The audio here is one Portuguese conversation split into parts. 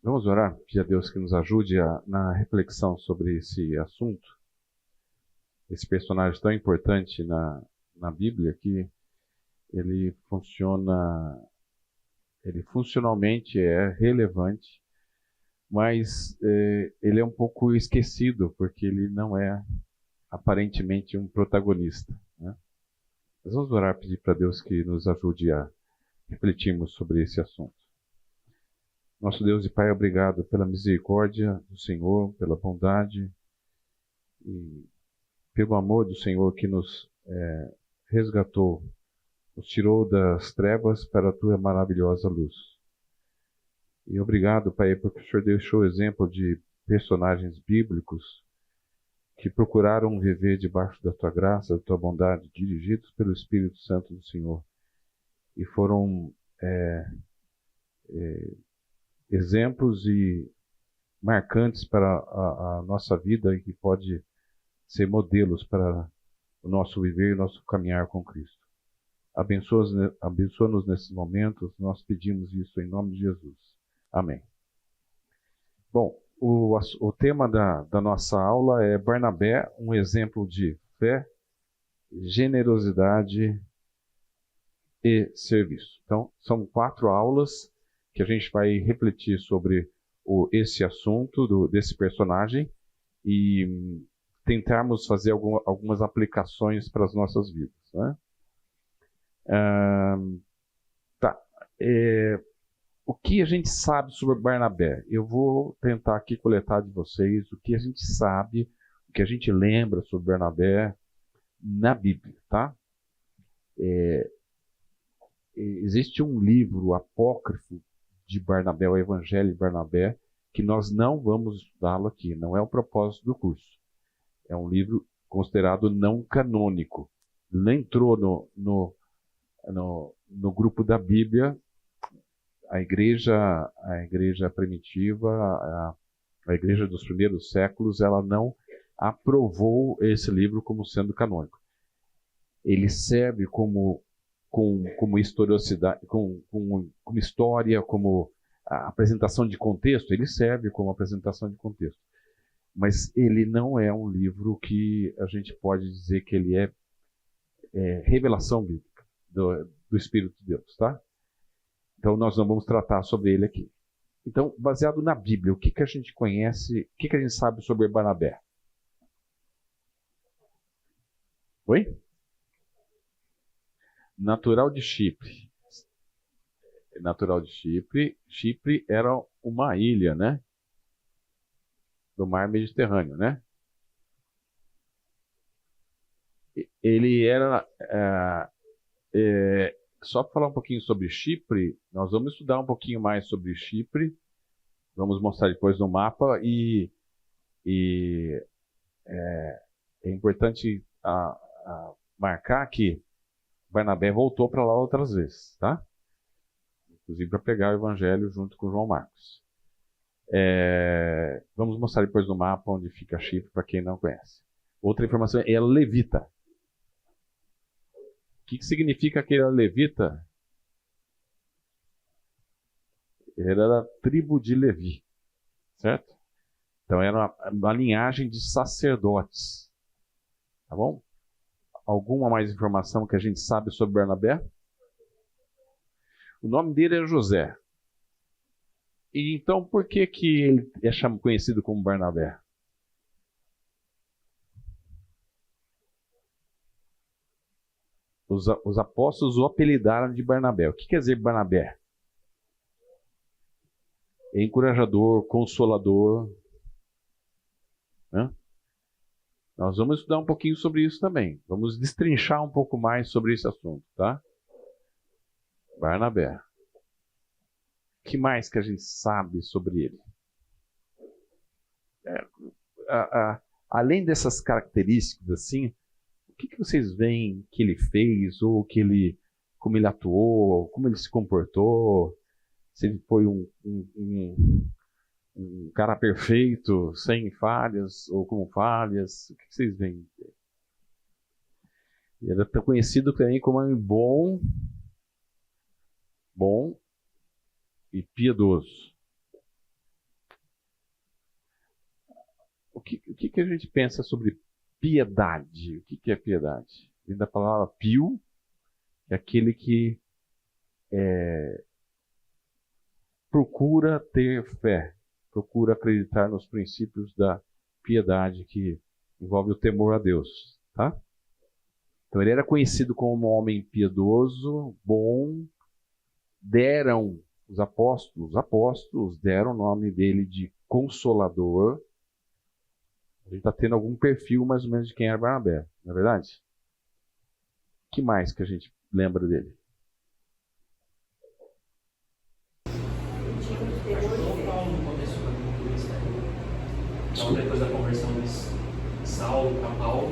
Vamos orar, pedir a Deus que nos ajude na reflexão sobre esse assunto, esse personagem tão importante na Bíblia, que ele funciona, ele funcionalmente é relevante, mas ele é um pouco esquecido, porque ele não é aparentemente um protagonista, né? Mas vamos orar, pedir para Deus que nos ajude a refletirmos sobre esse assunto. Nosso Deus e Pai, obrigado pela misericórdia do Senhor, pela bondade e pelo amor do Senhor que nos resgatou, nos tirou das trevas para a Tua maravilhosa luz. E obrigado, Pai, porque o Senhor deixou exemplo de personagens bíblicos que procuraram viver debaixo da Tua graça, da Tua bondade, dirigidos pelo Espírito Santo do Senhor. E foram exemplos e marcantes para a nossa vida e que pode ser modelos para o nosso viver e o nosso caminhar com Cristo. Abençoa-nos nesses momentos, nós pedimos isso em nome de Jesus. Amém. Bom, o tema da nossa aula é Barnabé, um exemplo de fé, generosidade e serviço. Então, são 4 aulas que a gente vai refletir sobre esse assunto desse personagem e tentarmos fazer algumas aplicações para as nossas vidas, né? Tá. O que a gente sabe sobre Barnabé? Eu vou tentar aqui coletar de vocês o que a gente sabe, o que a gente lembra sobre Barnabé na Bíblia, tá? Existe um livro apócrifo de Barnabé, o Evangelho de Barnabé, que nós não vamos estudá-lo aqui, não é o propósito do curso. É um livro considerado não canônico. Não entrou no grupo da Bíblia. A igreja primitiva, a igreja dos primeiros séculos, ela não aprovou esse livro como sendo canônico. Ele serve como historicidade, como história, como a apresentação de contexto. Ele serve como apresentação de contexto. Mas ele não é um livro que a gente pode dizer que ele é revelação bíblica do Espírito de Deus, tá? Então nós não vamos tratar sobre ele aqui. Então, baseado na Bíblia, o que a gente conhece, o que a gente sabe sobre Barnabé? Oi? Natural de Chipre. Natural de Chipre. Chipre era uma ilha, né? Do mar Mediterrâneo, né? Ele era... só para falar um pouquinho sobre Chipre, nós vamos estudar um pouquinho mais sobre Chipre. Vamos mostrar depois no mapa é importante marcar que Barnabé voltou para lá outras vezes, tá? Inclusive para pregar o Evangelho junto com João Marcos. Vamos mostrar depois no mapa onde fica Chipre, para quem não conhece. Outra informação é levita. O que significa que ele era levita? Ele era da tribo de Levi, certo? Então era uma linhagem de sacerdotes, tá bom? Alguma mais informação que a gente sabe sobre Barnabé? O nome dele é José. E então por que ele é conhecido como Barnabé? Os apóstolos o apelidaram de Barnabé. O que quer dizer Barnabé? Encorajador, consolador, né? Nós vamos estudar um pouquinho sobre isso também. Vamos destrinchar um pouco mais sobre esse assunto, tá? Barnabé. O que mais que a gente sabe sobre ele? Além dessas características, assim, o que vocês veem que ele fez, ou como ele atuou, como ele se comportou? Se ele foi um cara perfeito, sem falhas, ou com falhas, o que vocês veem? Ele era conhecido também como um bom e piedoso. que a gente pensa sobre piedade? O que é piedade? Vem da palavra pio, que é aquele que procura ter fé, procura acreditar nos princípios da piedade que envolve o temor a Deus, tá? Então ele era conhecido como um homem piedoso, bom. Deram os apóstolos deram o nome dele de Consolador. A gente está tendo algum perfil mais ou menos de quem era Barnabé, não é verdade? O que mais que a gente lembra dele? Então, depois da conversão de Saulo para Paulo,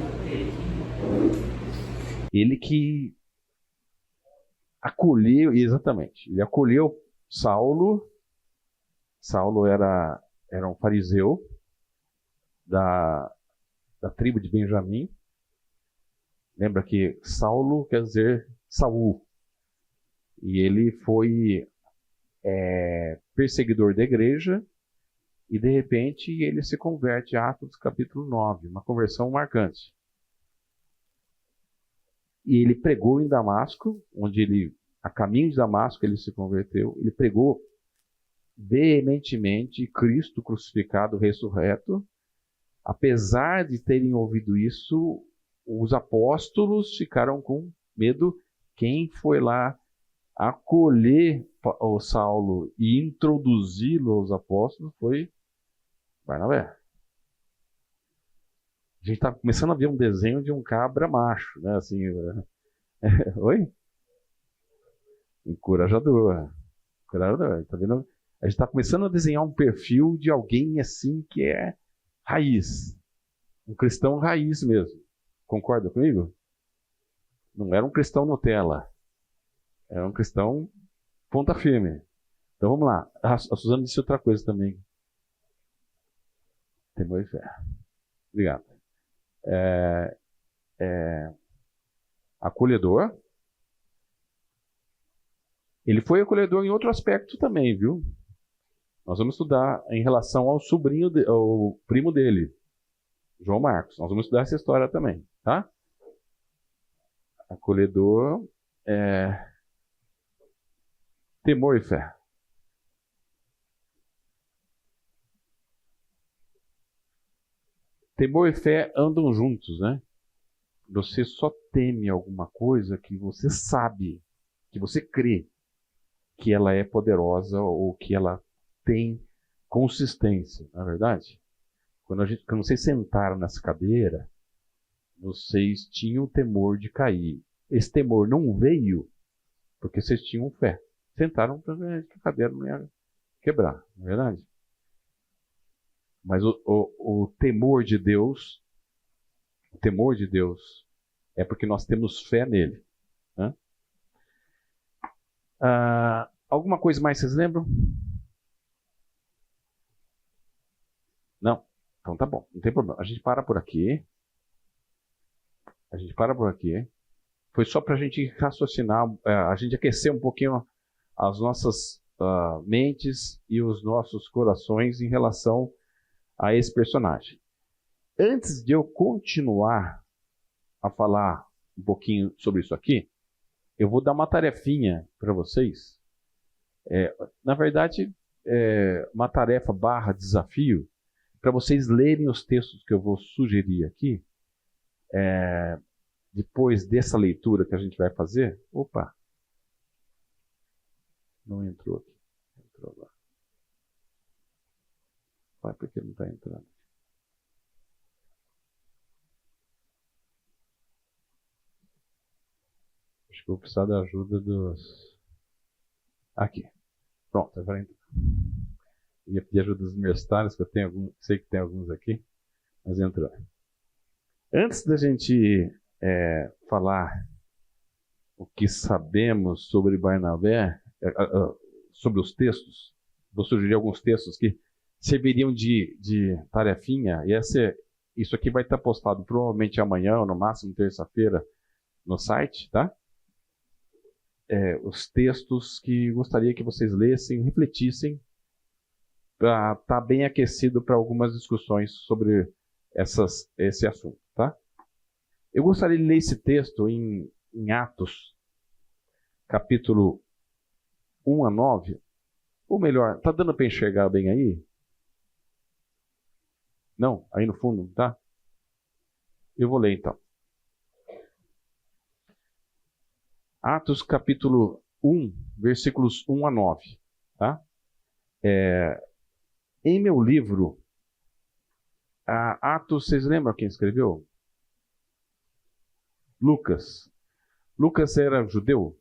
ele que acolheu, exatamente, ele acolheu Saulo. Saulo era um fariseu da tribo de Benjamim. Lembra que Saulo quer dizer Saul. E ele foi perseguidor da igreja. E de repente ele se converte, Atos capítulo 9, uma conversão marcante. E ele pregou em Damasco, a caminho de Damasco ele se converteu. Ele pregou veementemente Cristo crucificado, ressurreto. Apesar de terem ouvido isso, os apóstolos ficaram com medo. Quem foi lá acolher o Saulo e introduzi-lo aos apóstolos foi Barnabé. A gente está começando a ver um desenho de um cabra macho, né? Assim, oi? Encorajador. Tá vendo? A gente está começando a desenhar um perfil de alguém assim que é raiz. Um cristão raiz mesmo. Concorda comigo? Não era um cristão Nutella. Era um cristão ponta firme. Então vamos lá. A Suzana disse outra coisa também. Temor e fé. Obrigado. Acolhedor. Ele foi acolhedor em outro aspecto também, viu? Nós vamos estudar em relação ao ao primo dele, João Marcos. Nós vamos estudar essa história também, tá? Acolhedor, temor e fé. Temor e fé andam juntos, né? Você só teme alguma coisa que você sabe, que você crê que ela é poderosa ou que ela tem consistência, não é verdade? Quando vocês sentaram nessa cadeira, vocês tinham temor de cair. Esse temor não veio porque vocês tinham fé. Sentaram para ver que a cadeira não ia quebrar, não é verdade? Mas o temor de Deus é porque nós temos fé nele. Né? Alguma coisa mais vocês lembram? Não? Então tá bom, não tem problema. A gente para por aqui. Foi só para a gente raciocinar, a gente aquecer um pouquinho as nossas mentes e os nossos corações em relação a esse personagem. Antes de eu continuar a falar um pouquinho sobre isso aqui, eu vou dar uma tarefinha para vocês. Na verdade, uma tarefa / desafio, para vocês lerem os textos que eu vou sugerir aqui. Depois dessa leitura que a gente vai fazer. Opa! Não entrou aqui. Entrou lá. Vai, porque não está entrando. Acho que vou precisar da ajuda dos... Aqui. Pronto, agora entrou. Ia pedir ajuda dos universitários, que eu tenho sei que tem alguns aqui, mas entrou. Antes da gente falar o que sabemos sobre Barnabé, sobre os textos, vou sugerir alguns textos que serviriam de tarefinha, e isso aqui vai estar postado provavelmente amanhã, ou no máximo terça-feira, no site, tá? Os textos que gostaria que vocês lessem, refletissem, para estar bem aquecido para algumas discussões sobre esse assunto, tá? Eu gostaria de ler esse texto em Atos, capítulo 1 a 9. Ou melhor, tá dando para enxergar bem aí? Não? Aí no fundo, tá? Eu vou ler então. Atos capítulo 1, versículos 1 a 9. Tá? Em meu livro, Atos, vocês lembram quem escreveu? Lucas. Lucas era judeu?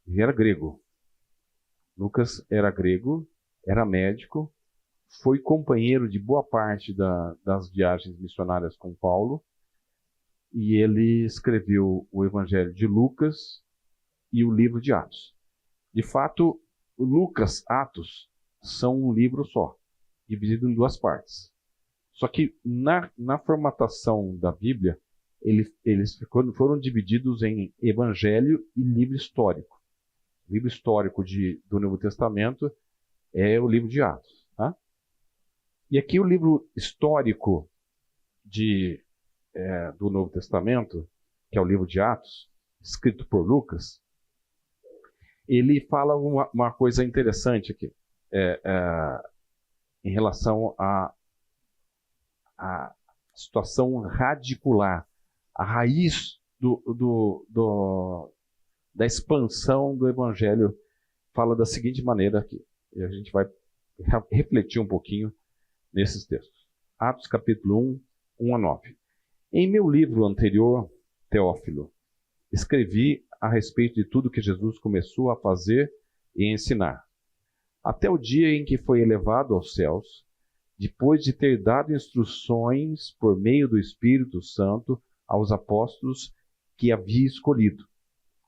E era grego. Lucas era grego, era médico, foi companheiro de boa parte das viagens missionárias com Paulo, e ele escreveu o Evangelho de Lucas e o livro de Atos. De fato, Lucas, Atos, são um livro só, dividido em duas partes. Só que na formatação da Bíblia, eles foram divididos em Evangelho e livro histórico. O livro histórico do Novo Testamento é o livro de Atos. Tá? E aqui o livro histórico do Novo Testamento, que é o livro de Atos, escrito por Lucas, ele fala uma coisa interessante aqui, em relação à situação radicular, a raiz da expansão do Evangelho. Fala da seguinte maneira aqui, e a gente vai refletir um pouquinho nesses textos. Atos capítulo 1, 1 a 9. Em meu livro anterior, Teófilo, escrevi a respeito de tudo que Jesus começou a fazer e ensinar, até o dia em que foi elevado aos céus, depois de ter dado instruções por meio do Espírito Santo aos apóstolos que havia escolhido.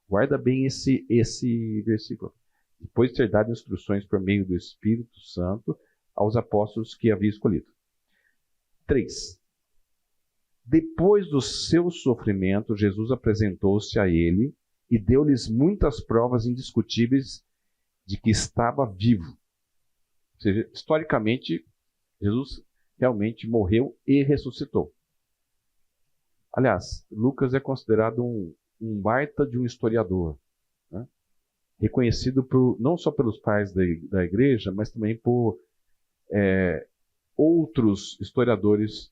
Guarda bem esse versículo. Depois de ter dado instruções por meio do Espírito Santo aos apóstolos que havia escolhido. 3. Depois do seu sofrimento, Jesus apresentou-se a ele e deu-lhes muitas provas indiscutíveis de que estava vivo. Ou seja, historicamente, Jesus realmente morreu e ressuscitou. Aliás, Lucas é considerado um baita de um historiador, né? Reconhecido não só pelos pais da igreja, mas também por outros historiadores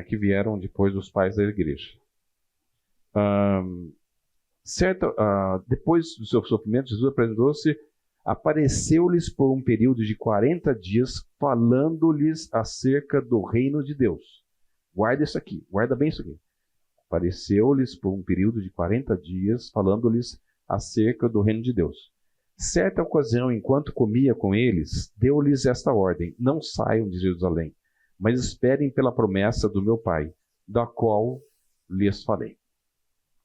que vieram depois dos pais da igreja. Depois do seu sofrimento, Jesus apareceu-lhes por um período de 40 dias, falando-lhes acerca do reino de Deus. Guarda isso aqui, guarda bem isso aqui. Apareceu-lhes por um período de 40 dias, falando-lhes acerca do reino de Deus. Certa ocasião, enquanto comia com eles, deu-lhes esta ordem: não saiam de Jerusalém, mas esperem pela promessa do meu Pai, da qual lhes falei.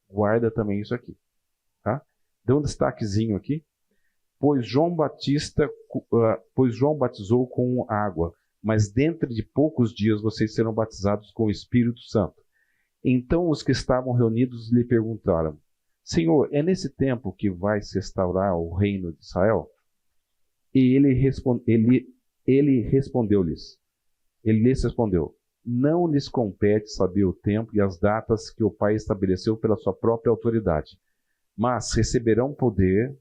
Guarda também isso aqui. Tá? Dê um destaquezinho aqui. Pois João batizou com água, mas dentro de poucos dias vocês serão batizados com o Espírito Santo. Então os que estavam reunidos lhe perguntaram: Senhor, é nesse tempo que vai se restaurar o reino de Israel? E ele lhes respondeu: não lhes compete saber o tempo e as datas que o Pai estabeleceu pela sua própria autoridade, mas receberão poder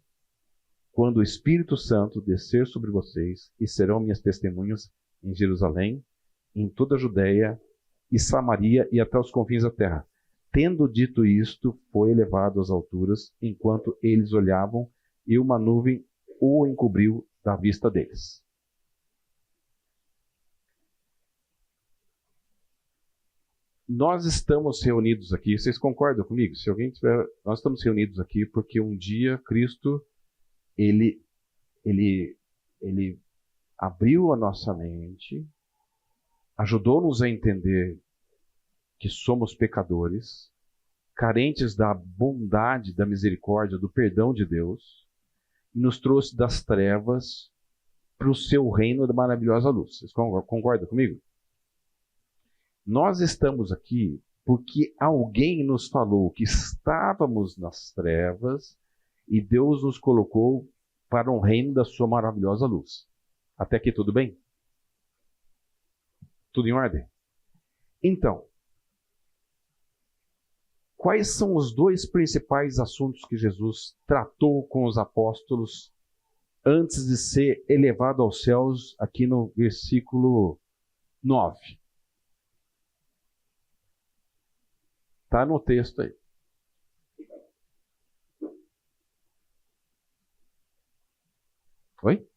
quando o Espírito Santo descer sobre vocês, e serão minhas testemunhas em Jerusalém, em toda a Judéia e Samaria e até os confins da terra. Tendo dito isto, foi elevado às alturas, enquanto eles olhavam, e uma nuvem o encobriu da vista deles. Nós estamos reunidos aqui, vocês concordam comigo? Se alguém tiver, nós estamos reunidos aqui porque um dia Cristo, ele abriu a nossa mente, ajudou-nos a entender que somos pecadores, carentes da bondade, da misericórdia, do perdão de Deus, e nos trouxe das trevas para o seu reino da maravilhosa luz. Vocês concordam comigo? Nós estamos aqui porque alguém nos falou que estávamos nas trevas e Deus nos colocou para um reino da sua maravilhosa luz. Até aqui tudo bem? Tudo em ordem? Então, quais são os dois principais assuntos que Jesus tratou com os apóstolos antes de ser elevado aos céus, aqui no versículo 9? Está no texto aí. Oi?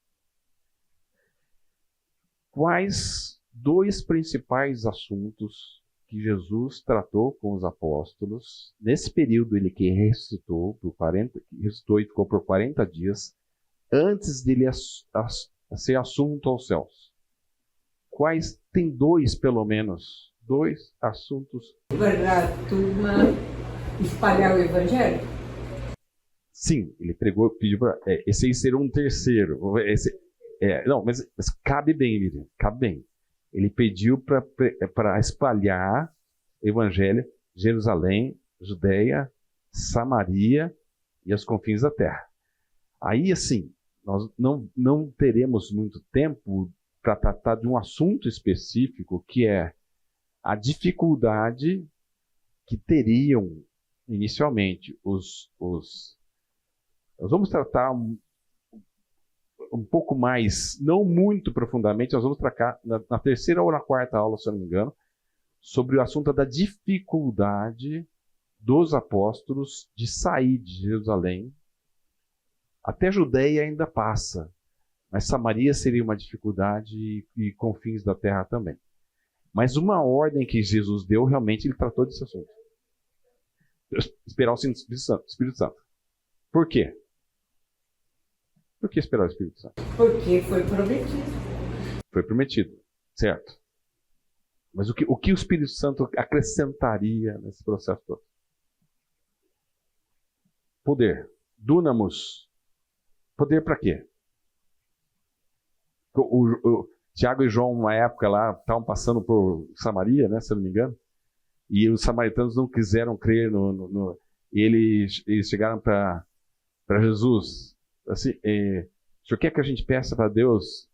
Quais dois principais assuntos que Jesus tratou com os apóstolos nesse período ele que ressuscitou e ficou por 40 dias antes dele ser assunto aos céus? Quais? Tem dois, pelo menos, dois assuntos. Para a turma espalhar o evangelho? Sim, ele pediu para. Esse aí seria um terceiro. Não, mas cabe bem, Miriam, cabe bem. Ele pediu para espalhar o evangelho, Jerusalém, Judeia, Samaria e as confins da terra. Aí, assim, nós não teremos muito tempo para tratar de um assunto específico, que é a dificuldade que teriam inicialmente nós vamos tratar um pouco mais, não muito profundamente, nós vamos tratar na terceira ou na quarta aula, se eu não me engano, sobre o assunto da dificuldade dos apóstolos de sair de Jerusalém. Até Judeia ainda passa, mas Samaria seria uma dificuldade e confins da terra também. Mas uma ordem que Jesus deu, realmente ele tratou desse assunto. Esperar o Espírito Santo. Por quê? Por que esperar o Espírito Santo? Porque foi prometido. Foi prometido, certo. Mas o que o Espírito Santo acrescentaria nesse processo todo? Poder. Dunamis. Poder para quê? O Tiago e João, uma época lá, estavam passando por Samaria, né, se eu não me engano, e os samaritanos não quiseram crer e eles chegaram para Jesus, assim, o senhor quer que a gente peça para Deus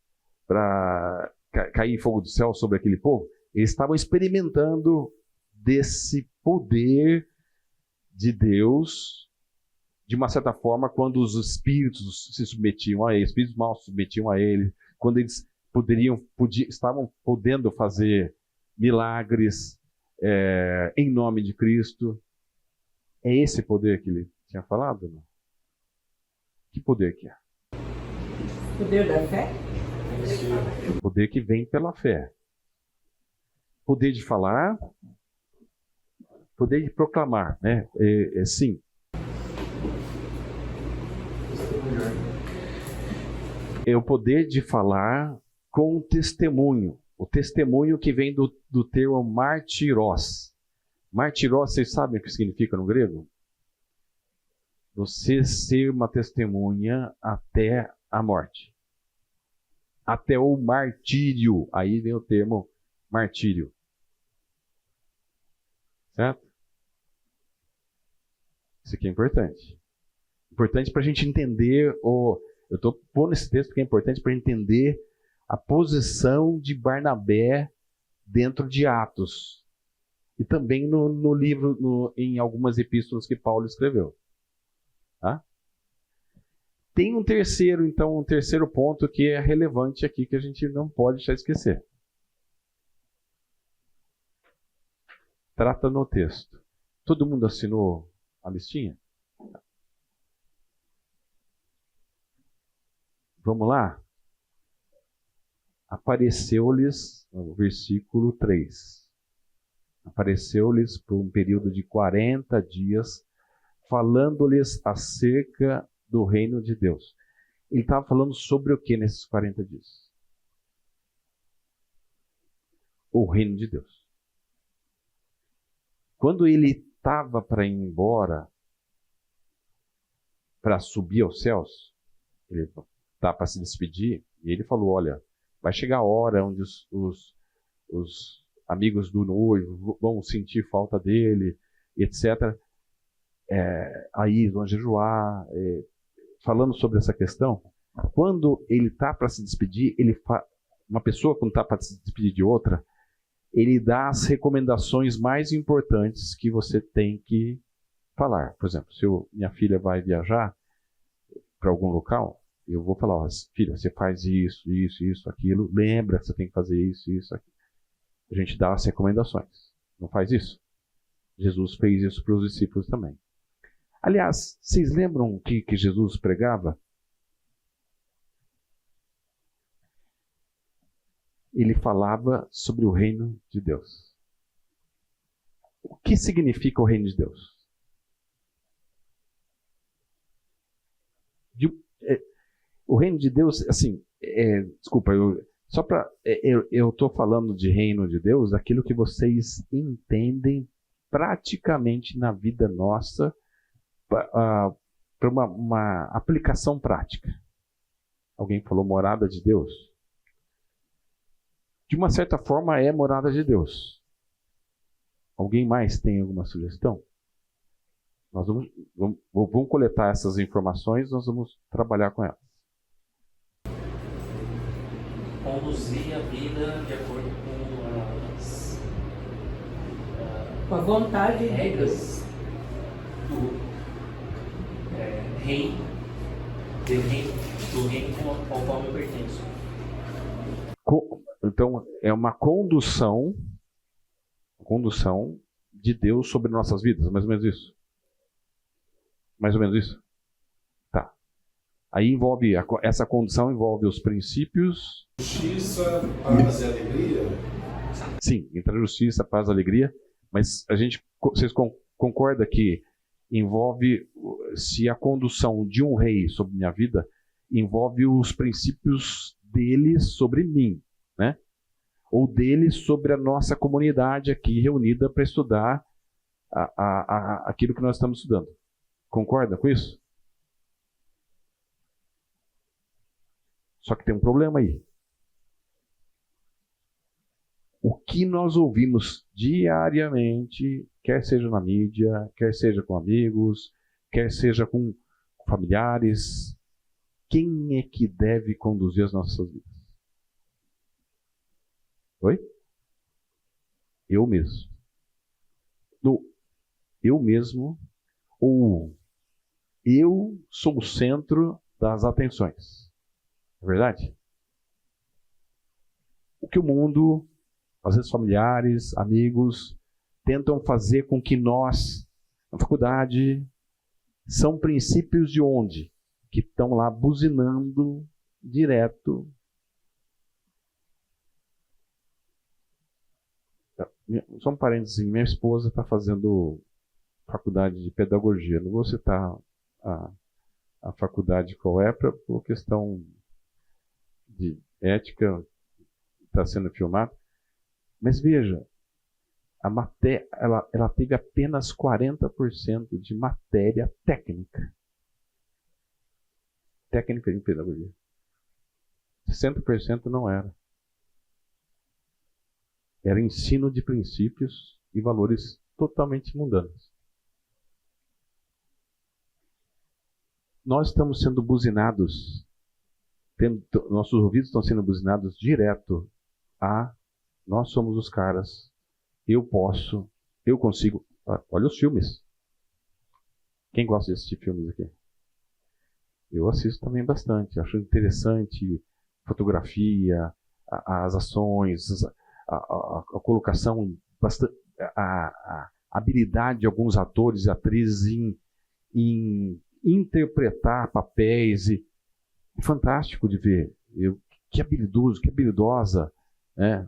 para cair fogo do céu sobre aquele povo? Eles estavam experimentando desse poder de Deus, de uma certa forma, quando os espíritos se submetiam a ele, espíritos maus se submetiam a ele, quando eles estavam podendo fazer milagres em nome de Cristo. É esse poder que ele tinha falado? Não? Que poder que é? Poder da fé? O poder que vem pela fé. Poder de falar, poder de proclamar, né? Sim. É o poder de falar com testemunho. O testemunho que vem do termo martirós. Martirós, vocês sabem o que significa no grego? Você ser uma testemunha até a morte. Até o martírio. Aí vem o termo martírio. Certo? Isso aqui é importante. Importante para a gente entender, eu estou pondo esse texto porque é importante para a gente entender a posição de dentro de Atos. E também no livro, em algumas epístolas que Paulo escreveu. Tá? Tem um terceiro ponto que é relevante aqui, que a gente não pode deixar de esquecer. Trata no texto. Todo mundo assinou a listinha? Vamos lá? Apareceu-lhes, no versículo 3. Apareceu-lhes por um período de 40 dias, falando-lhes acerca do reino de Deus. Ele estava falando sobre o que nesses 40 dias? O reino de Deus. Quando ele estava para ir embora, para subir aos céus, ele está para se despedir, e ele falou, olha, vai chegar a hora onde os amigos do noivo vão sentir falta dele, etc. Aí vão jejuar, falando sobre essa questão. Quando ele está para se despedir, uma pessoa quando está para se despedir de outra, ele dá as recomendações mais importantes que você tem que falar. Por exemplo, se minha filha vai viajar para algum local, eu vou falar, ó, filha, você faz isso, isso, isso, aquilo, lembra que você tem que fazer isso, isso, aquilo. A gente dá as recomendações. Não faz isso? Jesus fez isso para os discípulos também. Aliás, vocês lembram o que Jesus pregava? Ele falava sobre o reino de Deus. O que significa o reino de Deus? O reino de Deus, assim, desculpa, eu estou falando de reino de Deus, aquilo que vocês entendem praticamente na vida nossa, para uma aplicação prática. Alguém falou morada de Deus? De uma certa forma é morada de Deus. Alguém mais tem alguma sugestão? Nós vamos coletar essas informações, nós vamos trabalhar com elas. Conduzir a vida de acordo com Com a vontade as regras do reino, do reino ao qual eu pertenço. Então, é uma condução de Deus sobre nossas vidas, mais ou menos isso. Mais ou menos isso? Tá. Aí essa condução envolve os princípios. Justiça, paz e alegria. Sim, entre a justiça, a paz e a alegria. Mas vocês concordam que envolve, se a condução de um rei sobre minha vida, envolve os princípios dele sobre mim, né? Ou dele sobre a nossa comunidade aqui reunida para estudar aquilo que nós estamos estudando. Concorda com isso? Só que tem um problema aí. O que nós ouvimos diariamente, quer seja na mídia, quer seja com amigos, quer seja com familiares, quem é que deve conduzir as nossas vidas? Oi? Eu mesmo. Eu mesmo, ou eu sou o centro das atenções. É verdade? O que o mundo, às vezes familiares, amigos, tentam fazer com que nós, na faculdade, são princípios de onde? Que estão lá buzinando direto. Só um parênteses, minha esposa está fazendo faculdade de pedagogia. Não vou citar a faculdade qual é, por questão de ética, está sendo filmado. Mas veja, ela teve apenas 40% de matéria técnica. Técnica de pedagogia. 60% não era. Era ensino de princípios e valores totalmente mundanos. Nós estamos sendo buzinados, nossos ouvidos estão sendo buzinados direto nós somos os caras, eu posso, eu consigo. Olha os filmes. Quem gosta de assistir filmes aqui? Eu assisto também bastante, acho interessante fotografia, as ações, a colocação, a habilidade de alguns atores e atrizes em interpretar papéis. Fantástico de ver. Que habilidoso, que habilidosa.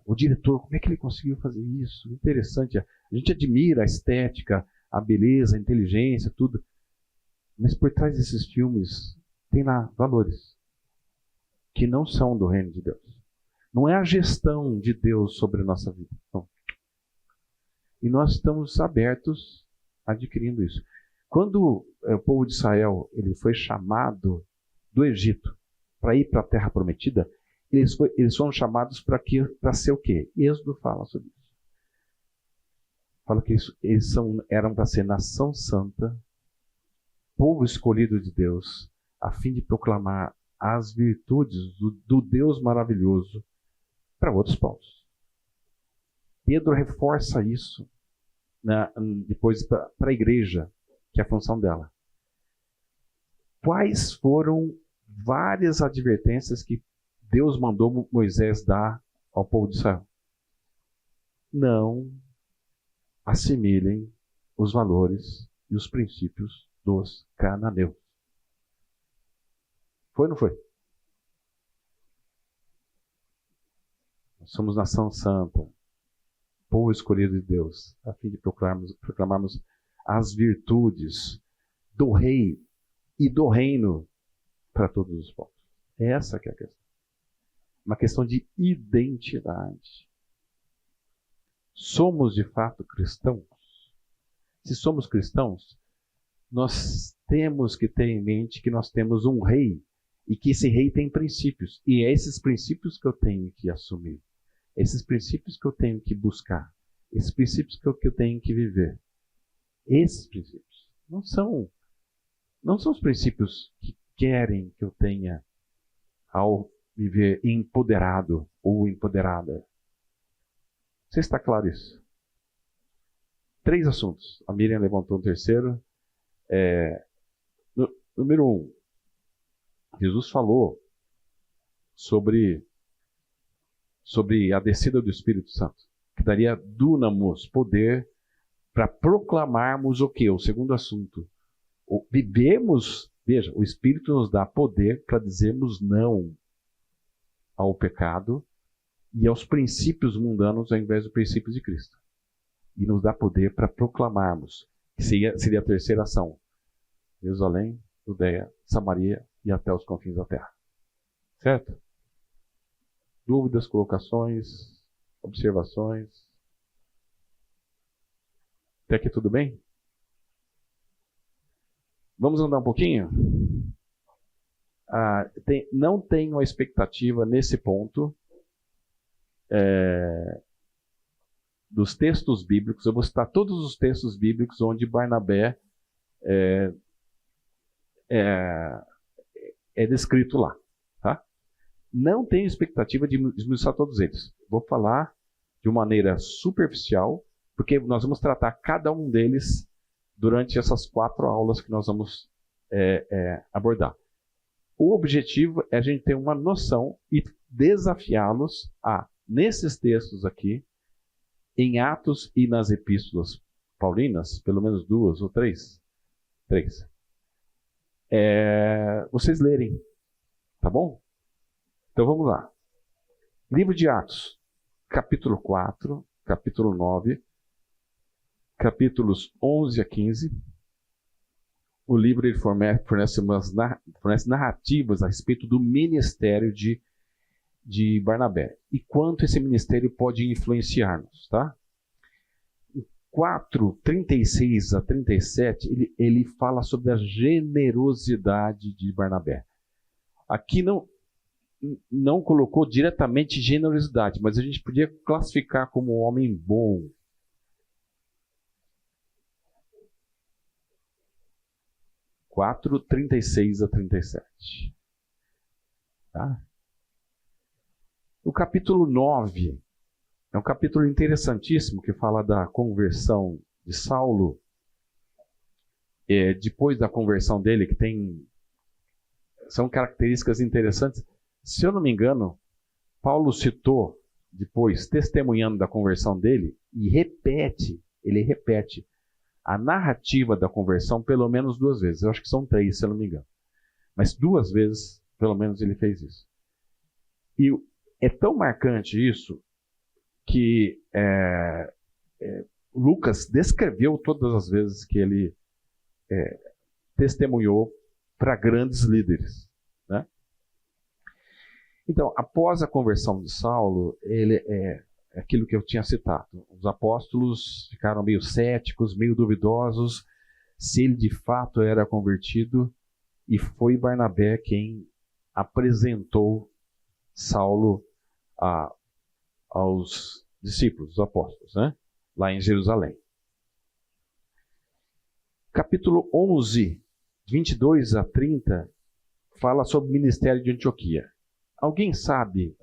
O diretor, como é que ele conseguiu fazer isso? Interessante. A gente admira a estética, a beleza, a inteligência, tudo. Mas por trás desses filmes tem lá valores que não são do reino de Deus. Não é a gestão de Deus sobre a nossa vida. Não. E nós estamos abertos adquirindo isso. Quando o povo de Israel ele foi chamado do Egito para ir para a Terra Prometida, eles foram chamados para ser o quê? Êxodo fala sobre isso. Fala que eles eram para ser nação santa, povo escolhido de Deus, a fim de proclamar as virtudes do Deus maravilhoso para outros povos. Pedro reforça isso depois para a igreja, que é a função dela. Quais foram várias advertências que Deus mandou Moisés dar ao povo de Israel? Não assimilem os valores e os princípios dos cananeus. Foi ou não foi? Nós somos nação santa, povo escolhido de Deus, a fim de proclamarmos as virtudes do rei e do reino para todos os povos. Essa que é a questão. Uma questão de identidade. Somos de fato cristãos? Se somos cristãos, nós temos que ter em mente que nós temos um rei e que esse rei tem princípios. E é esses princípios que eu tenho que assumir. Esses princípios que eu tenho que buscar. Esses princípios que eu tenho que viver. Esses princípios não são os princípios que querem que eu tenha ao viver empoderado ou empoderada. Você está claro isso? 3 assuntos. A Miriam levantou um terceiro. Número 1. Jesus falou sobre a descida do Espírito Santo, que daria dunamos, poder, para proclamarmos o quê? O segundo assunto. Vivemos, veja, o Espírito nos dá poder para dizermos não ao pecado e aos princípios mundanos ao invés dos princípios de Cristo. E nos dá poder para proclamarmos, que seria a terceira ação. Jerusalém, Judeia, Samaria e até os confins da terra. Certo? Dúvidas, colocações, observações? Até aqui tudo bem? Vamos andar um pouquinho? Não tenho a expectativa nesse ponto dos textos bíblicos. Eu vou citar todos os textos bíblicos onde Barnabé é descrito lá. Tá? Não tenho expectativa de esmiuçar todos eles. Vou falar de uma maneira superficial, porque nós vamos tratar cada um deles durante essas 4 aulas que nós vamos abordar. O objetivo é a gente ter uma noção e desafiá-los nesses textos aqui, em Atos e nas epístolas paulinas, pelo menos 2 ou 3, vocês lerem, tá bom? Então vamos lá. Livro de Atos, capítulo 4, capítulo 9, capítulos 11 a 15. O livro ele fornece narrativas a respeito do ministério de Barnabé. E quanto esse ministério pode influenciar-nos, tá? 4, 36 a 37, ele fala sobre a generosidade de Barnabé. Aqui não colocou diretamente generosidade, mas a gente podia classificar como um homem bom. Quatro, 36 a 37. Tá? O capítulo 9 é um capítulo interessantíssimo que fala da conversão de Saulo. Depois da conversão dele, que são características interessantes. Se eu não me engano, Paulo citou depois, testemunhando da conversão dele, e ele repete a narrativa da conversão pelo menos 2 vezes. Eu acho que são 3, se eu não me engano. Mas 2 vezes, pelo menos, ele fez isso. E é tão marcante isso que Lucas descreveu todas as vezes que ele testemunhou para grandes líderes. Né? Então, após a conversão de Saulo, aquilo que eu tinha citado. Os apóstolos ficaram meio céticos, meio duvidosos se ele de fato era convertido, e foi Barnabé quem apresentou Saulo aos discípulos, os apóstolos, né? Lá em Jerusalém. Capítulo 11, 22 a 30, fala sobre o ministério de Antioquia. Alguém sabe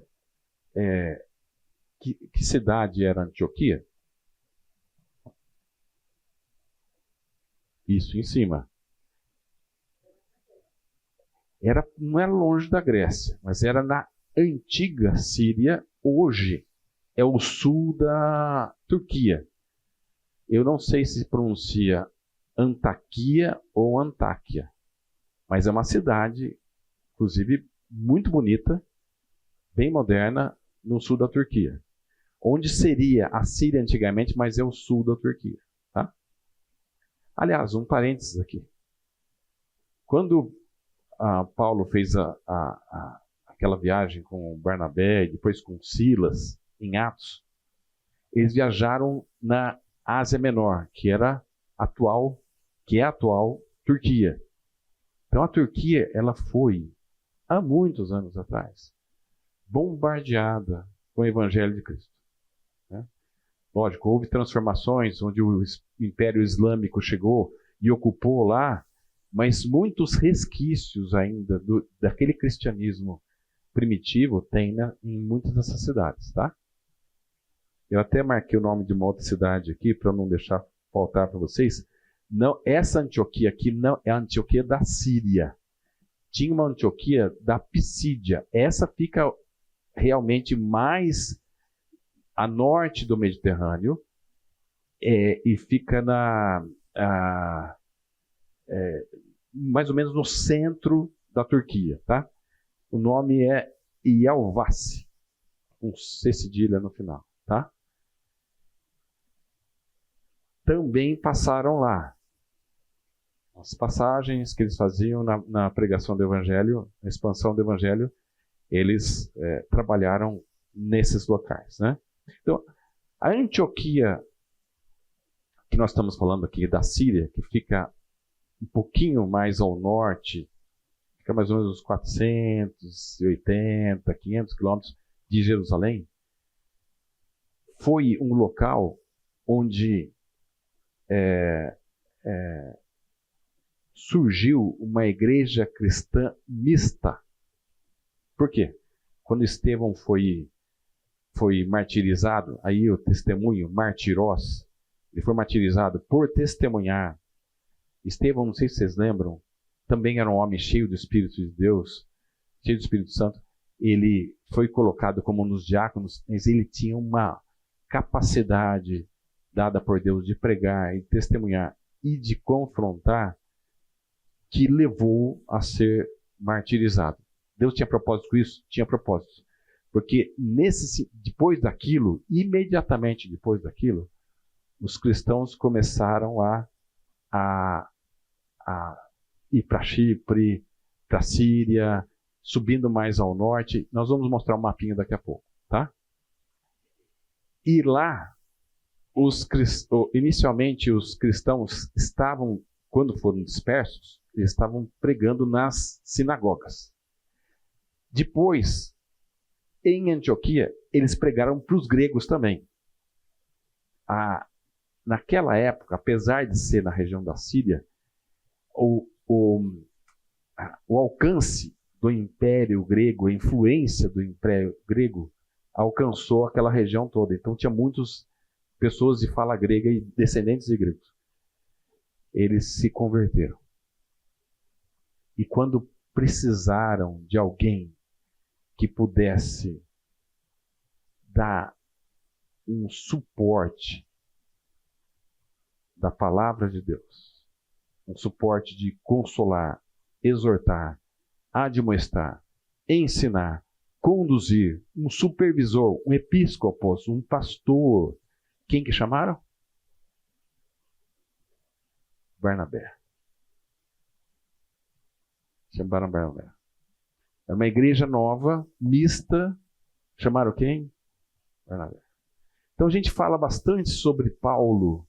Que cidade era Antioquia? Isso, em cima. Não era longe da Grécia, mas era na antiga Síria, hoje é o sul da Turquia. Eu não sei se pronuncia Antaquia ou Antáquia, mas é uma cidade, inclusive, muito bonita, bem moderna, no sul da Turquia. Onde seria a Síria antigamente, mas é o sul da Turquia. Tá? Aliás, um parênteses aqui. Quando Paulo fez aquela viagem com Barnabé e depois com Silas, em Atos, eles viajaram na Ásia Menor, que é a atual Turquia. Então a Turquia, ela foi, há muitos anos atrás, bombardeada com o Evangelho de Cristo. Né? Lógico, houve transformações onde o Império Islâmico chegou e ocupou lá, mas muitos resquícios ainda daquele cristianismo primitivo tem em muitas dessas cidades, tá? Eu até marquei o nome de uma outra cidade aqui para não deixar faltar para vocês. Não, essa Antioquia aqui não é a Antioquia da Síria. Tinha uma Antioquia da Pisídia. Essa fica realmente mais a norte do Mediterrâneo e fica mais ou menos no centro da Turquia, tá? O nome é Yalvaç, com C cedilha no final, tá? Também passaram lá. As passagens que eles faziam na pregação do Evangelho, na expansão do Evangelho, eles trabalharam nesses locais, né? Então, a Antioquia, que nós estamos falando aqui da Síria, que fica um pouquinho mais ao norte, fica mais ou menos uns 480, 500 quilômetros de Jerusalém, foi um local onde surgiu uma igreja cristã mista. Por quê? Quando Estevão foi martirizado, aí o testemunho, martirós, ele foi martirizado por testemunhar. Estevão, não sei se vocês lembram, também era um homem cheio do Espírito de Deus, cheio do Espírito Santo. Ele foi colocado como um dos diáconos, mas ele tinha uma capacidade dada por Deus de pregar e testemunhar e de confrontar, que levou a ser martirizado. Deus tinha propósito com isso? Tinha propósito. Porque depois daquilo, imediatamente depois daquilo, os cristãos começaram a ir para Chipre, para Síria, subindo mais ao norte. Nós vamos mostrar um mapinha daqui a pouco, tá? E lá, inicialmente os cristãos estavam, quando foram dispersos, eles estavam pregando nas sinagogas. Depois, em Antioquia, eles pregaram para os gregos também. Naquela época, apesar de ser na região da Síria, o alcance do Império Grego, a influência do Império Grego, alcançou aquela região toda. Então tinha muitas pessoas de fala grega e descendentes de gregos. Eles se converteram. E quando precisaram de alguém que pudesse dar um suporte da palavra de Deus, um suporte de consolar, exortar, admoestar, ensinar, conduzir, um supervisor, um episcopos, um pastor. Quem que chamaram? Barnabé. Chamaram Barnabé. É uma igreja nova, mista. Chamaram quem? Barnabé. Então a gente fala bastante sobre Paulo,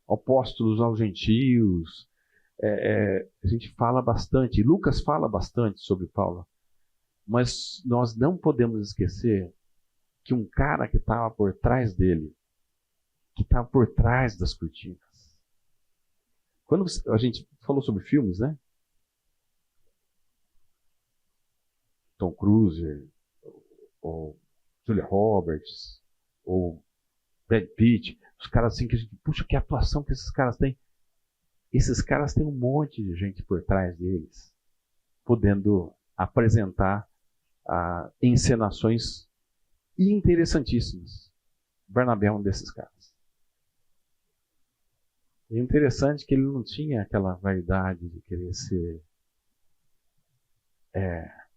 apóstolos aos gentios. A gente fala bastante, Lucas fala bastante sobre Paulo. Mas nós não podemos esquecer que um cara que estava por trás dele, que estava por trás das cortinas. Quando a gente falou sobre filmes, né? Tom Cruise, ou Julia Roberts, ou Brad Pitt, os caras assim que a gente, puxa, que atuação que esses caras têm. Esses caras têm um monte de gente por trás deles, podendo apresentar encenações interessantíssimas. Barnabé é um desses caras. É interessante que ele não tinha aquela vaidade de querer ser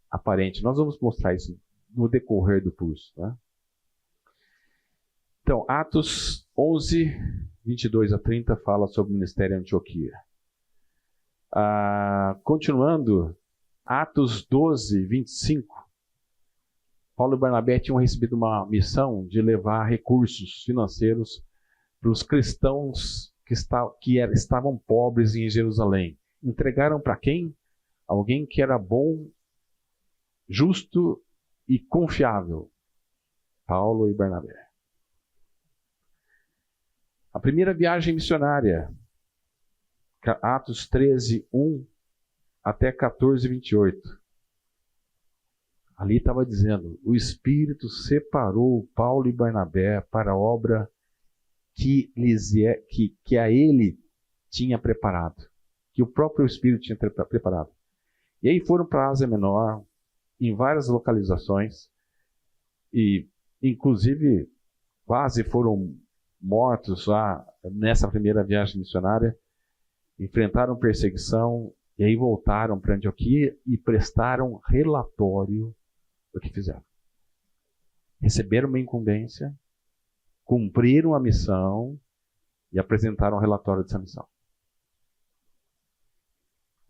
aparente. Nós vamos mostrar isso no decorrer do curso. Né? Então, Atos 11, 22 a 30 fala sobre o ministério em Antioquia. Continuando, Atos 12, 25, Paulo e Barnabé tinham recebido uma missão de levar recursos financeiros para os cristãos que estavam pobres em Jerusalém. Entregaram para quem? Alguém que era bom, justo e confiável. Paulo e Barnabé. A primeira viagem missionária, Atos 13, 1 até 14, 28. Ali estava dizendo, o Espírito separou Paulo e Barnabé para a obra que a ele tinha preparado, que o próprio Espírito tinha preparado. E aí foram para a Ásia Menor, em várias localizações, e inclusive quase foram mortos lá nessa primeira viagem missionária, enfrentaram perseguição, e aí voltaram para Antioquia e prestaram relatório do que fizeram. Receberam uma incumbência, cumpriram a missão e apresentaram um relatório dessa missão.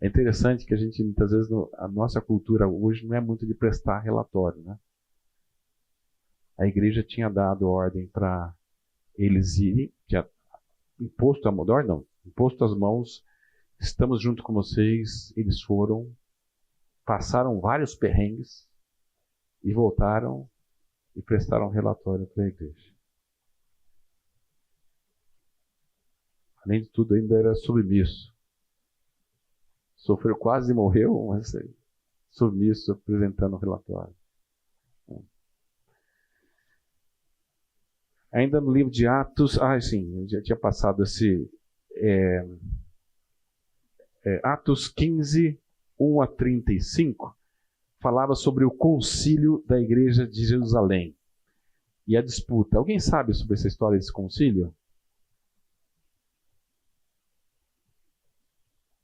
É interessante que a gente, muitas vezes, a nossa cultura hoje não é muito de prestar relatório, né? A igreja tinha dado ordem para eles irem, tinha imposto as mãos, estamos junto com vocês. Eles foram, passaram vários perrengues e voltaram e prestaram relatório para a igreja. Além de tudo, ainda era submisso. Sofreu, quase morreu, mas submisso, apresentando o relatório. Ainda no livro de Atos, sim, eu já tinha passado esse Atos 15, 1 a 35, falava sobre o concílio da igreja de Jerusalém e a disputa. Alguém sabe sobre essa história desse concílio?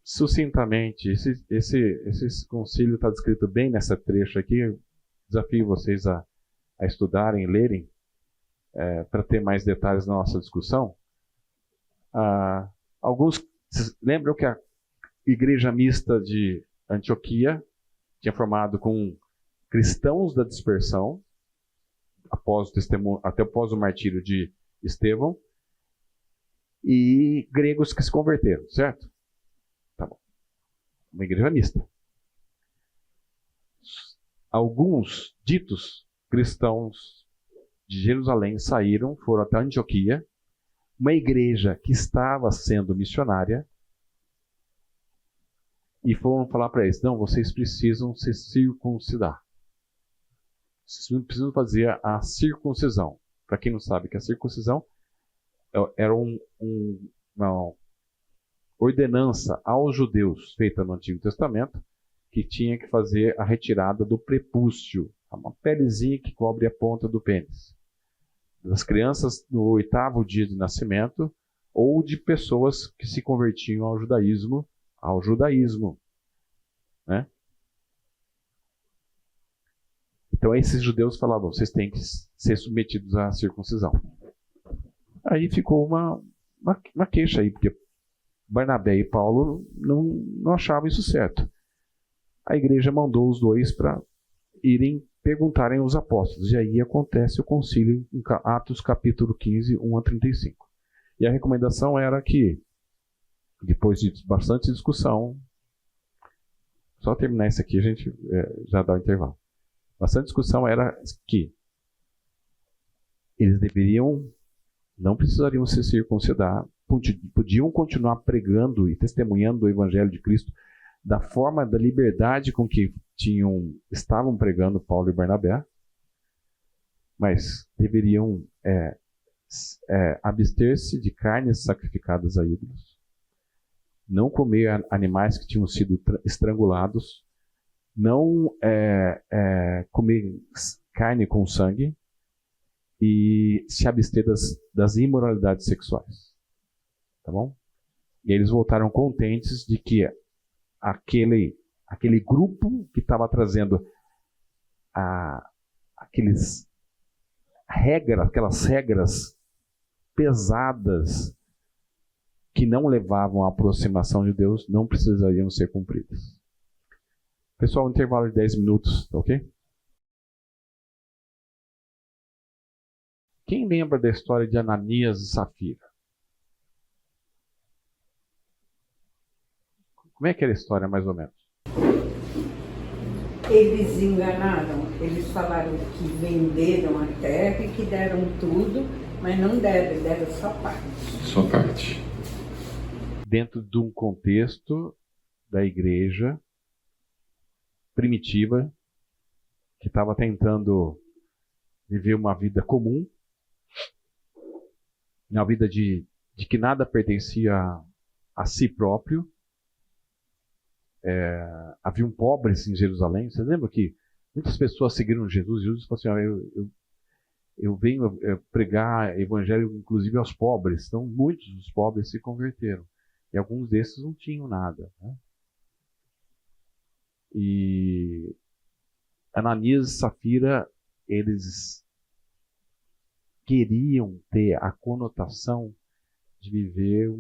Sucintamente, esse concílio está descrito bem nessa trecho aqui. Eu desafio vocês a estudarem e lerem para ter mais detalhes na nossa discussão. Alguns lembram que a igreja mista de Antioquia tinha formado com cristãos da dispersão, até após o martírio de Estevão, e gregos que se converteram, certo? Tá bom. Uma igreja mista. Alguns ditos cristãos de Jerusalém saíram, foram até Antioquia, uma igreja que estava sendo missionária, e foram falar para eles, não, vocês precisam se circuncidar. Vocês precisam fazer a circuncisão. Para quem não sabe que a circuncisão era uma ordenança aos judeus feita no Antigo Testamento, que tinha que fazer a retirada do prepúcio, uma pelezinha que cobre a ponta do pênis, das crianças no 8º dia de nascimento, ou de pessoas que se convertiam ao judaísmo, né? Então esses judeus falavam, vocês têm que ser submetidos à circuncisão. Aí ficou uma queixa aí, porque Barnabé e Paulo não achavam isso certo. A igreja mandou os dois para irem perguntarem aos apóstolos, e aí acontece o concílio em Atos capítulo 15, 1 a 35. E a recomendação era que, depois de bastante discussão, só terminar isso aqui a gente já dá o intervalo. Bastante discussão era que eles não precisariam se circuncidar, podiam continuar pregando e testemunhando o evangelho de Cristo da forma da liberdade com que estavam pregando Paulo e Barnabé, mas deveriam abster-se de carnes sacrificadas a ídolos, não comer animais que tinham sido estrangulados, não comer carne com sangue e se abster das imoralidades sexuais. Tá bom? E eles voltaram contentes de que aquele grupo que estava trazendo aquelas regras pesadas que não levavam à aproximação de Deus não precisariam ser cumpridas. Pessoal, um intervalo de 10 minutos, tá ok? Quem lembra da história de Ananias e Safira? Como é que era a história, mais ou menos? Eles enganaram, eles falaram que venderam a terra e que deram tudo, mas não deram só parte. Só parte. Dentro de um contexto da igreja primitiva, que estava tentando viver uma vida comum, uma vida de que nada pertencia a si próprio. Haviam pobres em Jerusalém. Você lembra que muitas pessoas seguiram Jesus? Jesus falou assim: eu venho pregar evangelho inclusive aos pobres. Então muitos dos pobres se converteram. E alguns desses não tinham nada, né? E Ananias e Safira, eles queriam ter a conotação de viver,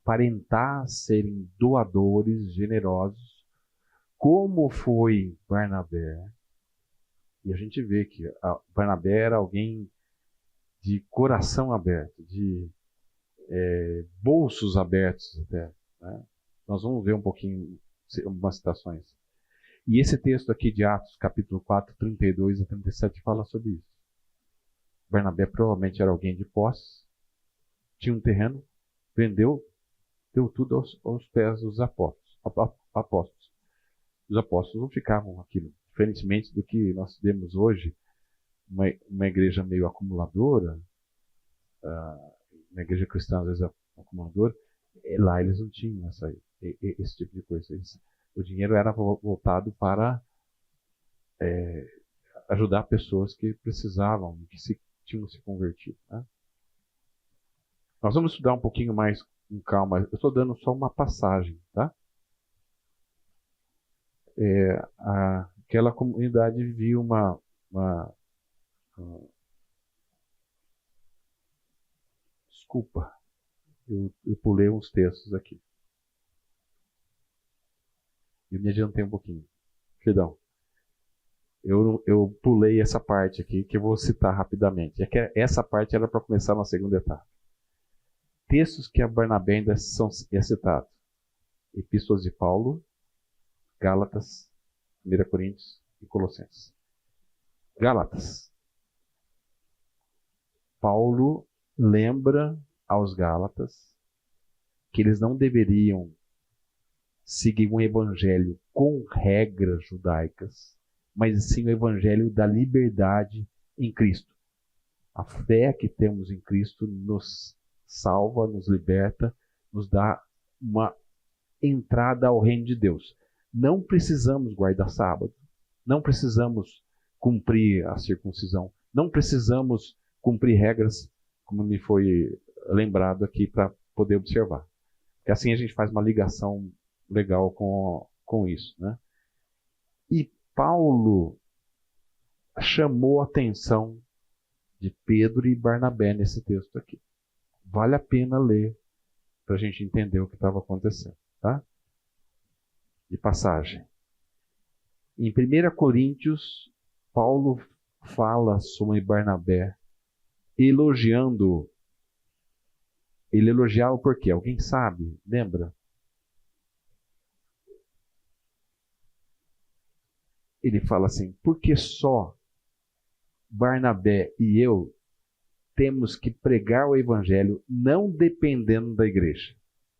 aparentar serem doadores generosos, como foi Barnabé. E a gente vê que Barnabé era alguém de coração aberto, de bolsos abertos até, né? Nós vamos ver um pouquinho, umas citações. E esse texto aqui de Atos, capítulo 4, 32 a 37, fala sobre isso. Barnabé provavelmente era alguém de posse, tinha um terreno, vendeu, deu tudo aos pés dos apóstolos. Os apóstolos não ficavam aquilo. Diferentemente do que nós vemos hoje, uma igreja meio acumuladora, uma igreja cristã às vezes acumuladora, lá eles não tinham esse tipo de coisa. O dinheiro era voltado para ajudar pessoas que precisavam, que tinham se convertido, né? Nós vamos estudar um pouquinho mais com calma. Eu estou dando só uma passagem, tá? Aquela comunidade vivia Desculpa, eu pulei uns textos aqui. Eu me adiantei um pouquinho. Perdão. Eu pulei essa parte aqui que eu vou citar rapidamente. Essa parte era para começar na segunda etapa. Textos que a Barnabé ainda é citado. Epístolas de Paulo, Gálatas, 1 Coríntios e Colossenses. Gálatas. Paulo lembra aos Gálatas que eles não deveriam seguir um evangelho com regras judaicas, mas sim o evangelho da liberdade em Cristo. A fé que temos em Cristo nos salva, nos liberta, nos dá uma entrada ao reino de Deus. Não precisamos guardar sábado, não precisamos cumprir a circuncisão, não precisamos cumprir regras, como me foi lembrado aqui, para poder observar. Porque assim a gente faz uma ligação legal com isso, né? E Paulo chamou a atenção de Pedro e Barnabé nesse texto aqui. Vale a pena ler para a gente entender o que estava acontecendo, tá? De passagem. Em 1 Coríntios, Paulo fala sobre Barnabé, elogiando. Ele elogiava por quê? Alguém sabe? Lembra? Ele fala assim: porque só Barnabé e eu temos que pregar o evangelho não dependendo da igreja.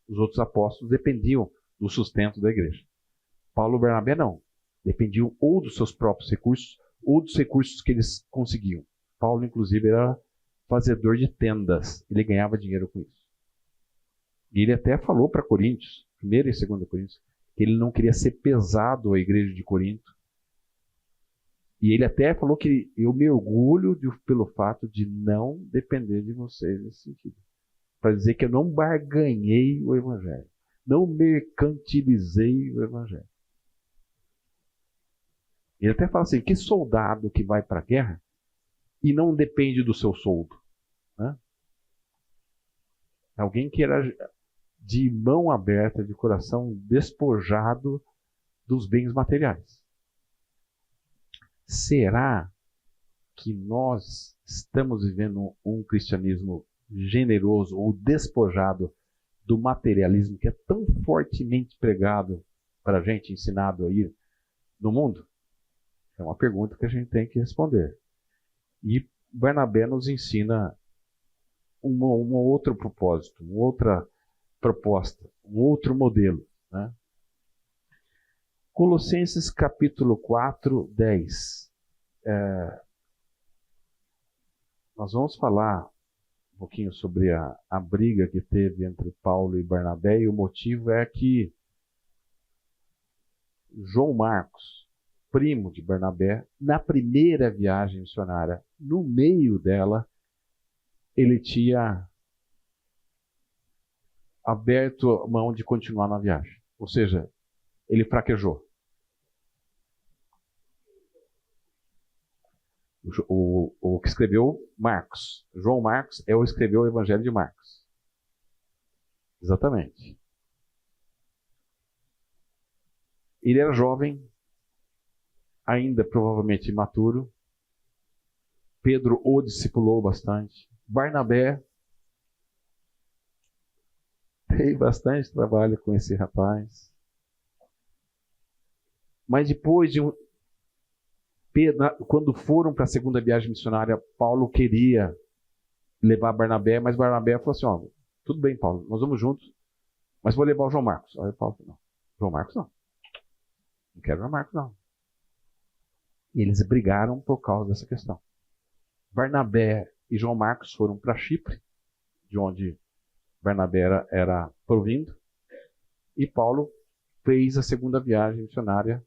Os outros apóstolos dependiam do sustento da igreja. Paulo e Barnabé não. Dependiam ou dos seus próprios recursos ou dos recursos que eles conseguiam. Paulo, inclusive, era fazedor de tendas. Ele ganhava dinheiro com isso. E ele até falou para Coríntios, 1ª e 2ª Coríntios, que ele não queria ser pesado à igreja de Corinto. E ele até falou que eu me orgulho pelo fato de não depender de vocês nesse sentido. Para dizer que eu não barganhei o evangelho. Não mercantilizei o evangelho. Ele até fala assim, que soldado que vai para a guerra e não depende do seu soldo. Né? Alguém que era de mão aberta, de coração despojado dos bens materiais. Será que nós estamos vivendo um cristianismo generoso ou despojado do materialismo que é tão fortemente pregado para a gente, ensinado aí no mundo? É uma pergunta que a gente tem que responder. E Barnabé nos ensina um outro propósito, uma outra proposta, um outro modelo. Né? Colossenses capítulo 4, 10. Nós vamos falar um pouquinho sobre a briga que teve entre Paulo e Barnabé, e o motivo é que João Marcos, primo de Barnabé, na primeira viagem missionária, no meio dela, ele tinha aberto a mão de continuar na viagem. Ou seja, ele fraquejou. O que escreveu Marcos. João Marcos é o que escreveu o Evangelho de Marcos. Exatamente. Ele era jovem, ainda provavelmente imaturo. Pedro o discipulou bastante. Barnabé teve bastante trabalho com esse rapaz. Mas depois de quando foram para a segunda viagem missionária, Paulo queria levar Barnabé, mas Barnabé falou assim, ó, tudo bem, Paulo, nós vamos juntos, mas vou levar o João Marcos. Aí Paulo falou, não, João Marcos não. Não quero João Marcos não. E eles brigaram por causa dessa questão. Barnabé e João Marcos foram para Chipre, de onde Barnabé era provindo, e Paulo fez a segunda viagem missionária,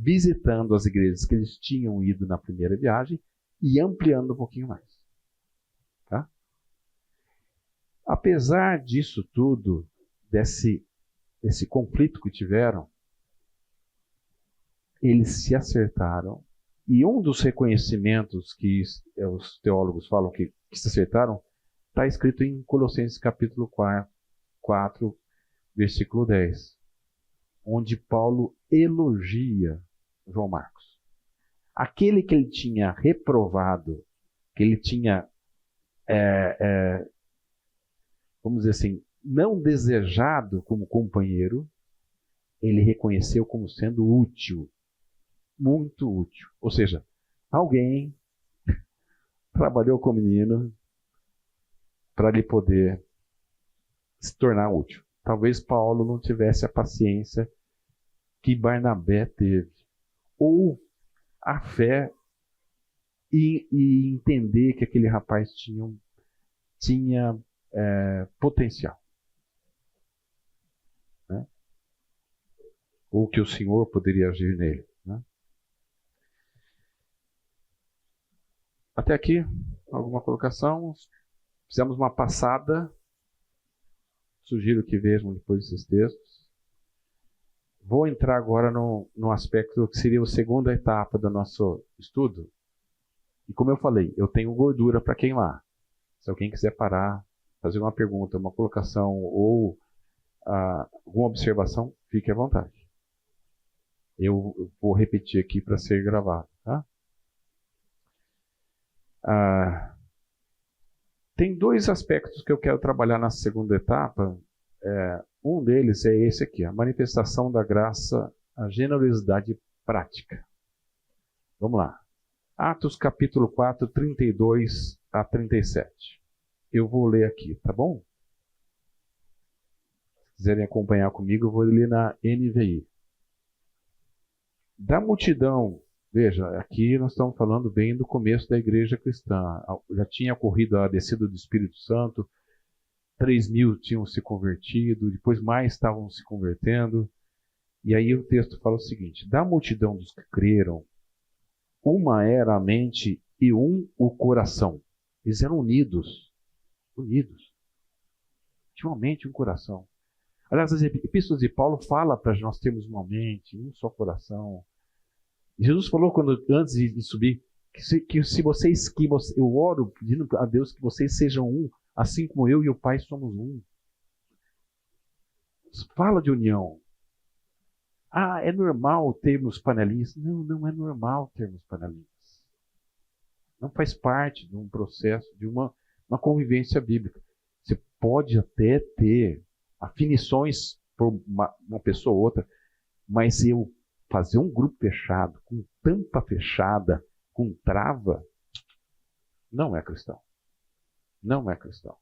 visitando as igrejas que eles tinham ido na primeira viagem e ampliando um pouquinho mais. Tá? Apesar disso tudo, desse conflito que tiveram, eles se acertaram. E um dos reconhecimentos que os teólogos falam que se acertaram está escrito em Colossenses capítulo 4, versículo 10, onde Paulo elogia João Marcos. Aquele que ele tinha reprovado, que ele tinha, vamos dizer assim, não desejado como companheiro, ele reconheceu como sendo útil, muito útil. Ou seja, alguém trabalhou com o menino para ele poder se tornar útil. Talvez Paulo não tivesse a paciência que Barnabé teve, ou a fé e entender que aquele rapaz tinha potencial. Né? Ou que o Senhor poderia agir nele. Né? Até aqui, alguma colocação? Fizemos uma passada. Sugiro que vejam depois esses textos. Vou entrar agora no aspecto que seria a segunda etapa do nosso estudo. E como eu falei, eu tenho gordura para queimar. Se alguém quiser parar, fazer uma pergunta, uma colocação ou alguma observação, fique à vontade. Eu vou repetir aqui para ser gravado. Tá? Tem dois aspectos que eu quero trabalhar na segunda etapa. Um deles é esse aqui, a manifestação da graça, a generosidade prática. Vamos lá. Atos capítulo 4, 32 a 37. Eu vou ler aqui, tá bom? Se quiserem acompanhar comigo, eu vou ler na NVI. Da multidão Veja, aqui nós estamos falando bem do começo da igreja cristã. Já tinha ocorrido a descida do Espírito Santo, 3.000 tinham se convertido, depois mais estavam se convertendo. E aí o texto fala o seguinte: da multidão dos que creram, uma era a mente e um o coração. Eles eram unidos. Tinha uma mente e um coração. Aliás, as epístolas de Paulo falam para nós termos uma mente, um só coração. Jesus falou antes de subir, eu oro pedindo a Deus que vocês sejam um, assim como eu e o Pai somos um. Fala de união. Ah, é normal termos panelinhas? Não, não é normal termos panelinhas. Não faz parte de um processo, de uma convivência bíblica. Você pode até ter afinições por uma pessoa ou outra, mas eu fazer um grupo fechado, com tampa fechada, com trava, não é cristão. Não é cristão.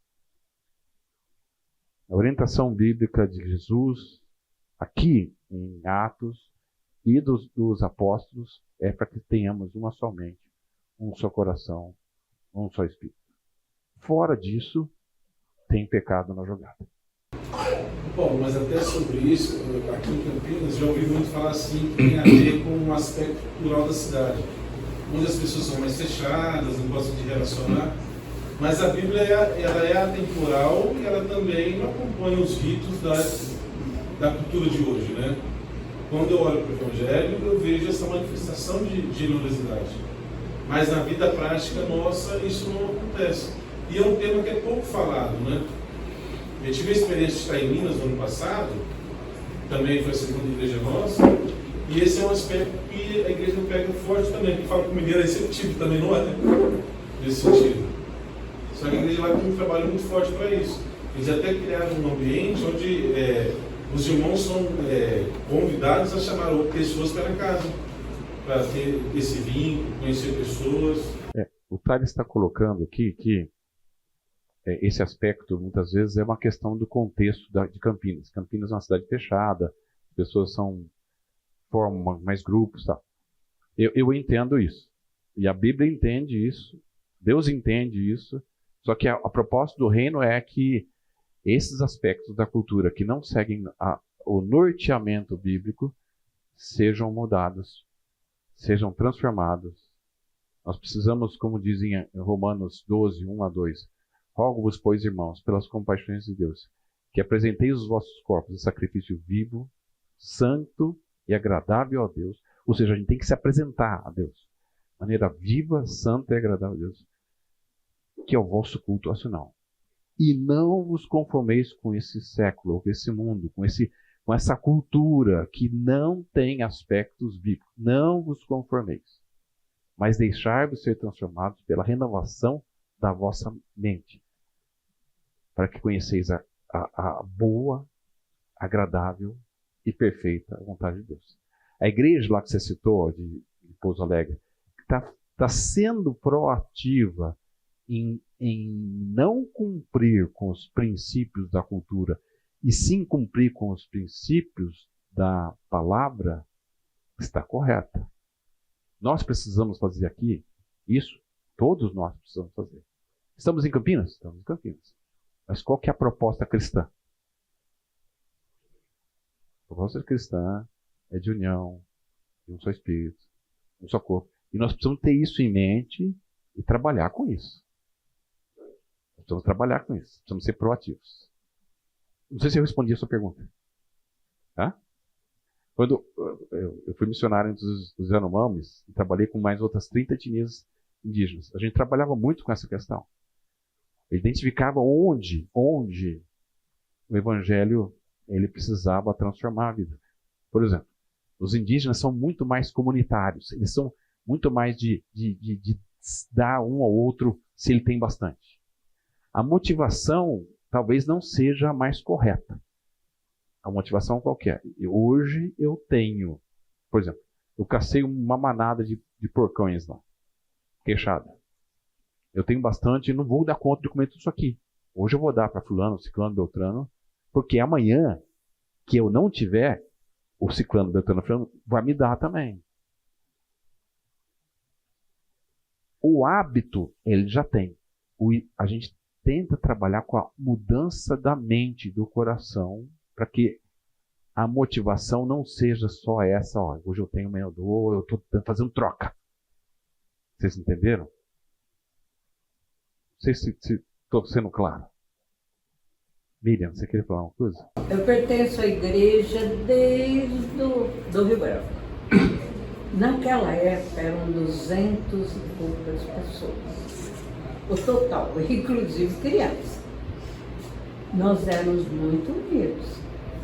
A orientação bíblica de Jesus, aqui em Atos e dos apóstolos, é para que tenhamos uma só mente, um só coração, um só espírito. Fora disso, tem pecado na jogada. Bom, mas até sobre isso, aqui em Campinas, já ouvi muito falar assim, que tem a ver com um aspecto cultural da cidade. Onde as pessoas são mais fechadas, não gostam de relacionar. Mas a Bíblia ela é atemporal e ela também acompanha os ritos da cultura de hoje, né? Quando eu olho para o Evangelho, eu vejo essa manifestação de generosidade. Mas na vida prática nossa, isso não acontece. E é um tema que é pouco falado, né? Eu tive a experiência de estar em Minas no ano passado, também foi a segunda igreja nossa, e esse é um aspecto que a igreja pega forte também, que fala que o mineiro é receptivo, também não é, nesse sentido. Só que a igreja lá tem um trabalho muito forte para isso. Eles até criaram um ambiente onde os irmãos são convidados a chamar pessoas para casa, para ter esse vínculo, conhecer pessoas. O Thales está colocando aqui que esse aspecto, muitas vezes, é uma questão do contexto de Campinas. Campinas é uma cidade fechada, as pessoas formam mais grupos. Tá? Eu entendo isso. E a Bíblia entende isso, Deus entende isso, só que a proposta do reino é que esses aspectos da cultura que não seguem o norteamento bíblico sejam mudados, sejam transformados. Nós precisamos, como dizem em Romanos 12, 1-2, rogo-vos, pois, irmãos, pelas compaixões de Deus, que apresenteis os vossos corpos em sacrifício vivo, santo e agradável a Deus. Ou seja, a gente tem que se apresentar a Deus de maneira viva, santa e agradável a Deus, que é o vosso culto racional. E não vos conformeis com esse século, com esse mundo, com essa cultura que não tem aspectos bíblicos. Não vos conformeis, mas deixai-vos ser transformados pela renovação da vossa mente, para que conheceis a boa, agradável e perfeita vontade de Deus. A igreja lá que você citou, de Pouso Alegre, está sendo proativa em não cumprir com os princípios da cultura, e sim cumprir com os princípios da palavra, está correta. Nós precisamos fazer aqui isso, todos nós precisamos fazer. Estamos em Campinas? Estamos em Campinas. Mas qual que é a proposta cristã? A proposta cristã é de união, de um só espírito, um só corpo. E nós precisamos ter isso em mente e trabalhar com isso. Nós precisamos trabalhar com isso. Precisamos ser proativos. Não sei se eu respondi a sua pergunta. Tá? Quando eu fui missionário entre os Yanomamis e trabalhei com mais outras 30 etnias indígenas, a gente trabalhava muito com essa questão. Identificava onde o evangelho ele precisava transformar a vida. Por exemplo, os indígenas são muito mais comunitários, eles são muito mais de dar um ao outro se ele tem bastante. A motivação talvez não seja a mais correta. A motivação qualquer. Hoje eu tenho, por exemplo, eu cacei uma manada de porcões lá, queixada. Eu tenho bastante e não vou dar conta de comer tudo isso aqui. Hoje eu vou dar para fulano, ciclano, beltrano, porque amanhã que eu não tiver, o ciclano, beltrano, fulano vai me dar também. O hábito, ele já tem. A gente tenta trabalhar com a mudança da mente, do coração, para que a motivação não seja só essa, ó, hoje eu tenho meia dor, eu estou fazendo troca. Vocês entenderam? Não sei se estou sendo claro. Miriam, você queria falar uma coisa? Eu pertenço à igreja desde do Rio Branco. Naquela época eram 200 e poucas pessoas. O total, inclusive crianças. Nós éramos muito unidos.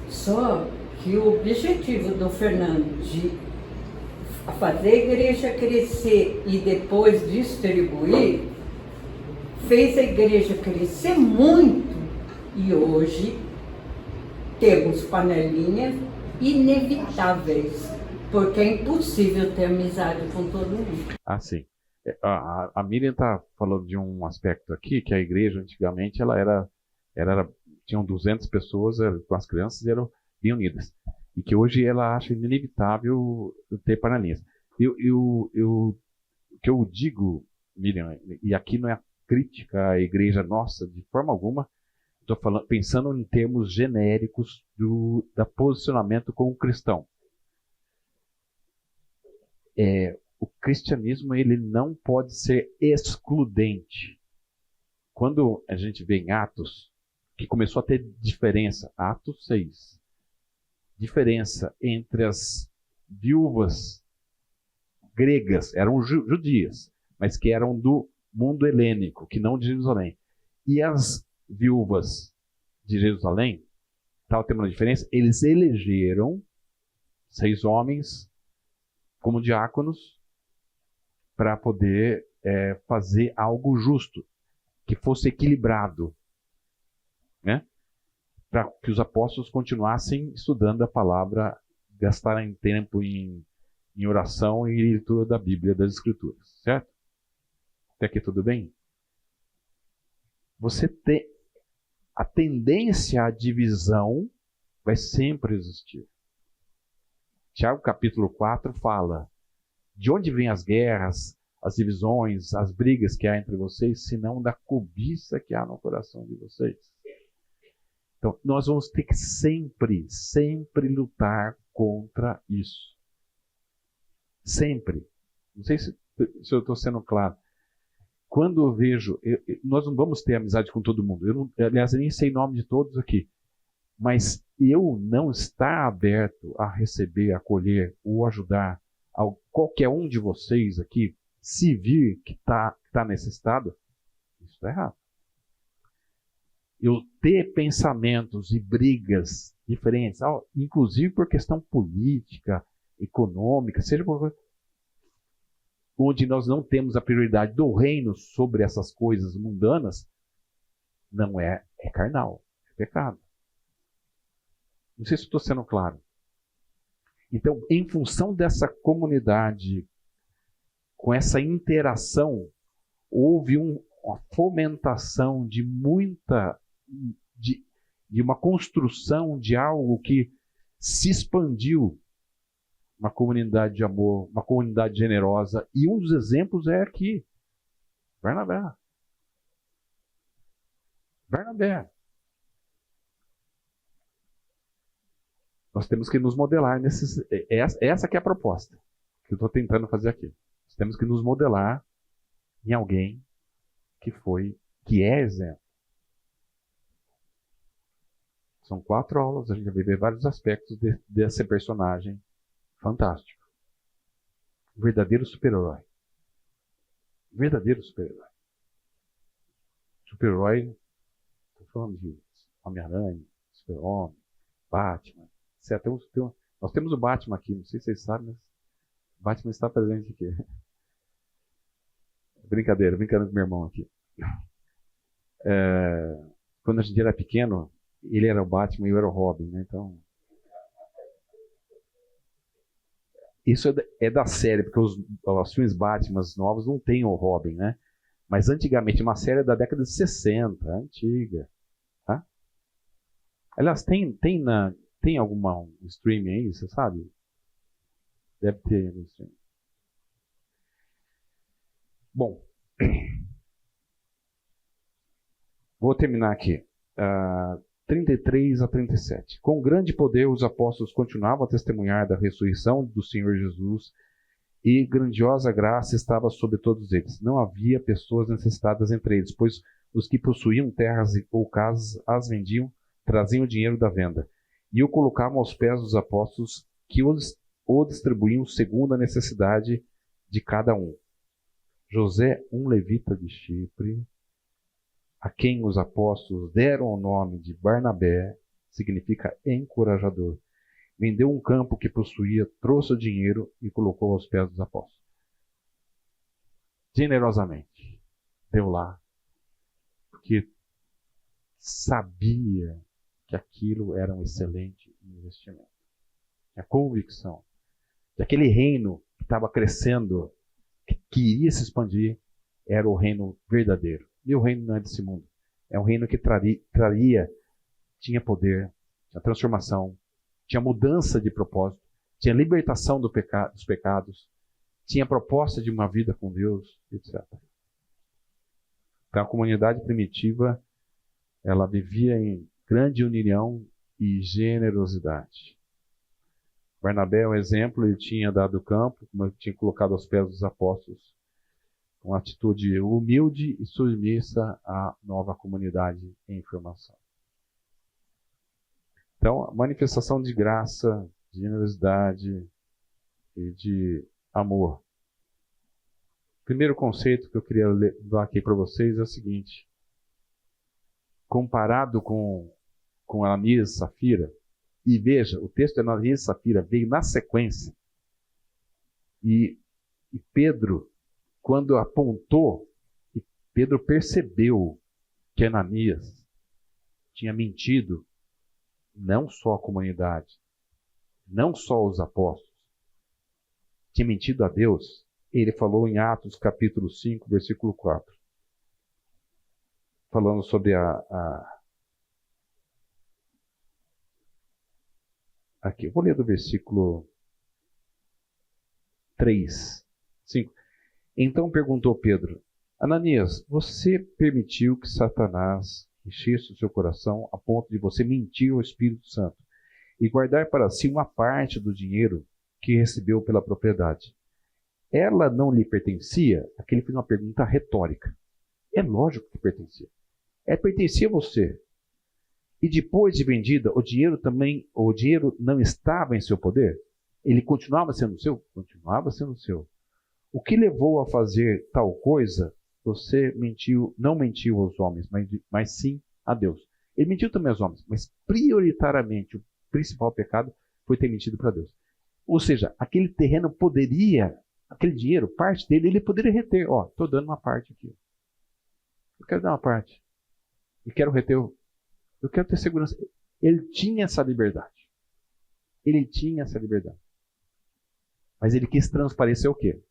Só que o objetivo do Fernando de fazer a igreja crescer e depois distribuir, fez a igreja crescer muito. E hoje temos panelinhas inevitáveis, porque é impossível ter amizade com todo mundo. Ah, sim. A Miriam está falando de um aspecto aqui, que a igreja antigamente tinham 200 pessoas, com as crianças eram bem unidas. E que hoje ela acha inevitável ter panelinhas. O que eu digo, Miriam, e aqui não é crítica à igreja nossa de forma alguma, estou pensando em termos genéricos da posicionamento como cristão. O cristianismo ele não pode ser excludente. Quando a gente vê em Atos, que começou a ter diferença, Atos 6, diferença entre as viúvas gregas, eram judias, mas que eram do mundo helênico, que não de Jerusalém, e as viúvas de Jerusalém, estava tendo uma diferença, eles elegeram 6 homens como diáconos para poder fazer algo justo, que fosse equilibrado, né? Para que os apóstolos continuassem estudando a palavra, gastarem tempo em oração e leitura da Bíblia, das Escrituras, certo? Até aqui tudo bem? Você tem a tendência à divisão vai sempre existir. Tiago capítulo 4 fala: de onde vêm as guerras, as divisões, as brigas que há entre vocês, senão da cobiça que há no coração de vocês? Então, nós vamos ter que sempre lutar contra isso. Sempre. Não sei se eu estou sendo claro. Quando eu vejo, nós não vamos ter amizade com todo mundo. Aliás, eu nem sei o nome de todos aqui. Mas eu não estar aberto a receber, acolher ou ajudar qualquer um de vocês aqui, se vir que está nesse estado, isso está errado. Eu ter pensamentos e brigas diferentes, inclusive por questão política, econômica, seja por coisa, onde nós não temos a prioridade do reino sobre essas coisas mundanas, não é carnal, é pecado. Não sei se estou sendo claro. Então, em função dessa comunidade, com essa interação, houve uma fomentação de uma construção de algo que se expandiu. Uma comunidade de amor, uma comunidade generosa. E um dos exemplos é aqui, Barnabé. Nós temos que nos modelar nesses. Essa que é a proposta que eu estou tentando fazer aqui. Nós temos que nos modelar em alguém que é exemplo. São 4 aulas, a gente vai ver vários aspectos desse personagem fantástico. Verdadeiro super-herói. Verdadeiro super-herói. Super-herói, estou falando de Homem-Aranha, Super-Homem, Batman. Nós temos o Batman aqui, não sei se vocês sabem, mas o Batman está presente aqui. Brincadeira com meu irmão aqui. Quando a gente era pequeno, ele era o Batman e eu era o Robin, né? Então, isso é da série, porque os filmes Batman novos não tem o Robin, né? Mas antigamente, uma série da década de 60, antiga. Tá? Aliás, tem alguma streaming aí, você sabe? Deve ter no streaming. Bom, Vou terminar aqui. 33 a 37. Com grande poder, os apóstolos continuavam a testemunhar da ressurreição do Senhor Jesus, e grandiosa graça estava sobre todos eles. Não havia pessoas necessitadas entre eles, pois os que possuíam terras ou casas as vendiam, traziam o dinheiro da venda, e o colocavam aos pés dos apóstolos, que o distribuíam segundo a necessidade de cada um. José, um levita de Chipre, a quem os apóstolos deram o nome de Barnabé, significa encorajador, vendeu um campo que possuía, trouxe o dinheiro e colocou aos pés dos apóstolos. Generosamente. Deu lá. Porque sabia que aquilo era um excelente investimento. A convicção de aquele reino que estava crescendo, que iria se expandir, era o reino verdadeiro. E o reino não é desse mundo. É um reino que tinha poder, tinha transformação, tinha mudança de propósito, tinha libertação dos pecados, tinha proposta de uma vida com Deus, etc. Então a comunidade primitiva, ela vivia em grande união e generosidade. Barnabé é um exemplo, ele tinha dado o campo, como ele tinha colocado aos pés dos apóstolos, uma atitude humilde e submissa à nova comunidade em formação. Então, a manifestação de graça, de generosidade e de amor. O primeiro conceito que eu queria dar aqui para vocês é o seguinte. Comparado com Ananias e Safira, e veja, o texto de Ananias e Safira veio na sequência, e Pedro, quando apontou, Pedro percebeu que Ananias tinha mentido não só a comunidade, não só os apóstolos, tinha mentido a Deus. Ele falou em Atos capítulo 5, versículo 4, falando sobre aqui, eu vou ler do versículo 3, 5. Então perguntou Pedro: Ananias, você permitiu que Satanás enchesse o seu coração a ponto de você mentir ao Espírito Santo e guardar para si uma parte do dinheiro que recebeu pela propriedade? Ela não lhe pertencia? Aqui ele fez uma pergunta retórica. É lógico que pertencia. Pertencia a você. E depois de vendida, o dinheiro não estava em seu poder? Ele continuava sendo seu? Continuava sendo seu. O que levou a fazer tal coisa? Você não mentiu aos homens, mas sim a Deus. Ele mentiu também aos homens, mas prioritariamente o principal pecado foi ter mentido para Deus. Ou seja, aquele terreno poderia, aquele dinheiro, parte dele, ele poderia reter. Estou dando uma parte aqui. Eu quero dar uma parte. E quero reter. Eu quero ter segurança. Ele tinha essa liberdade. Ele tinha essa liberdade. Mas ele quis transparecer o quê?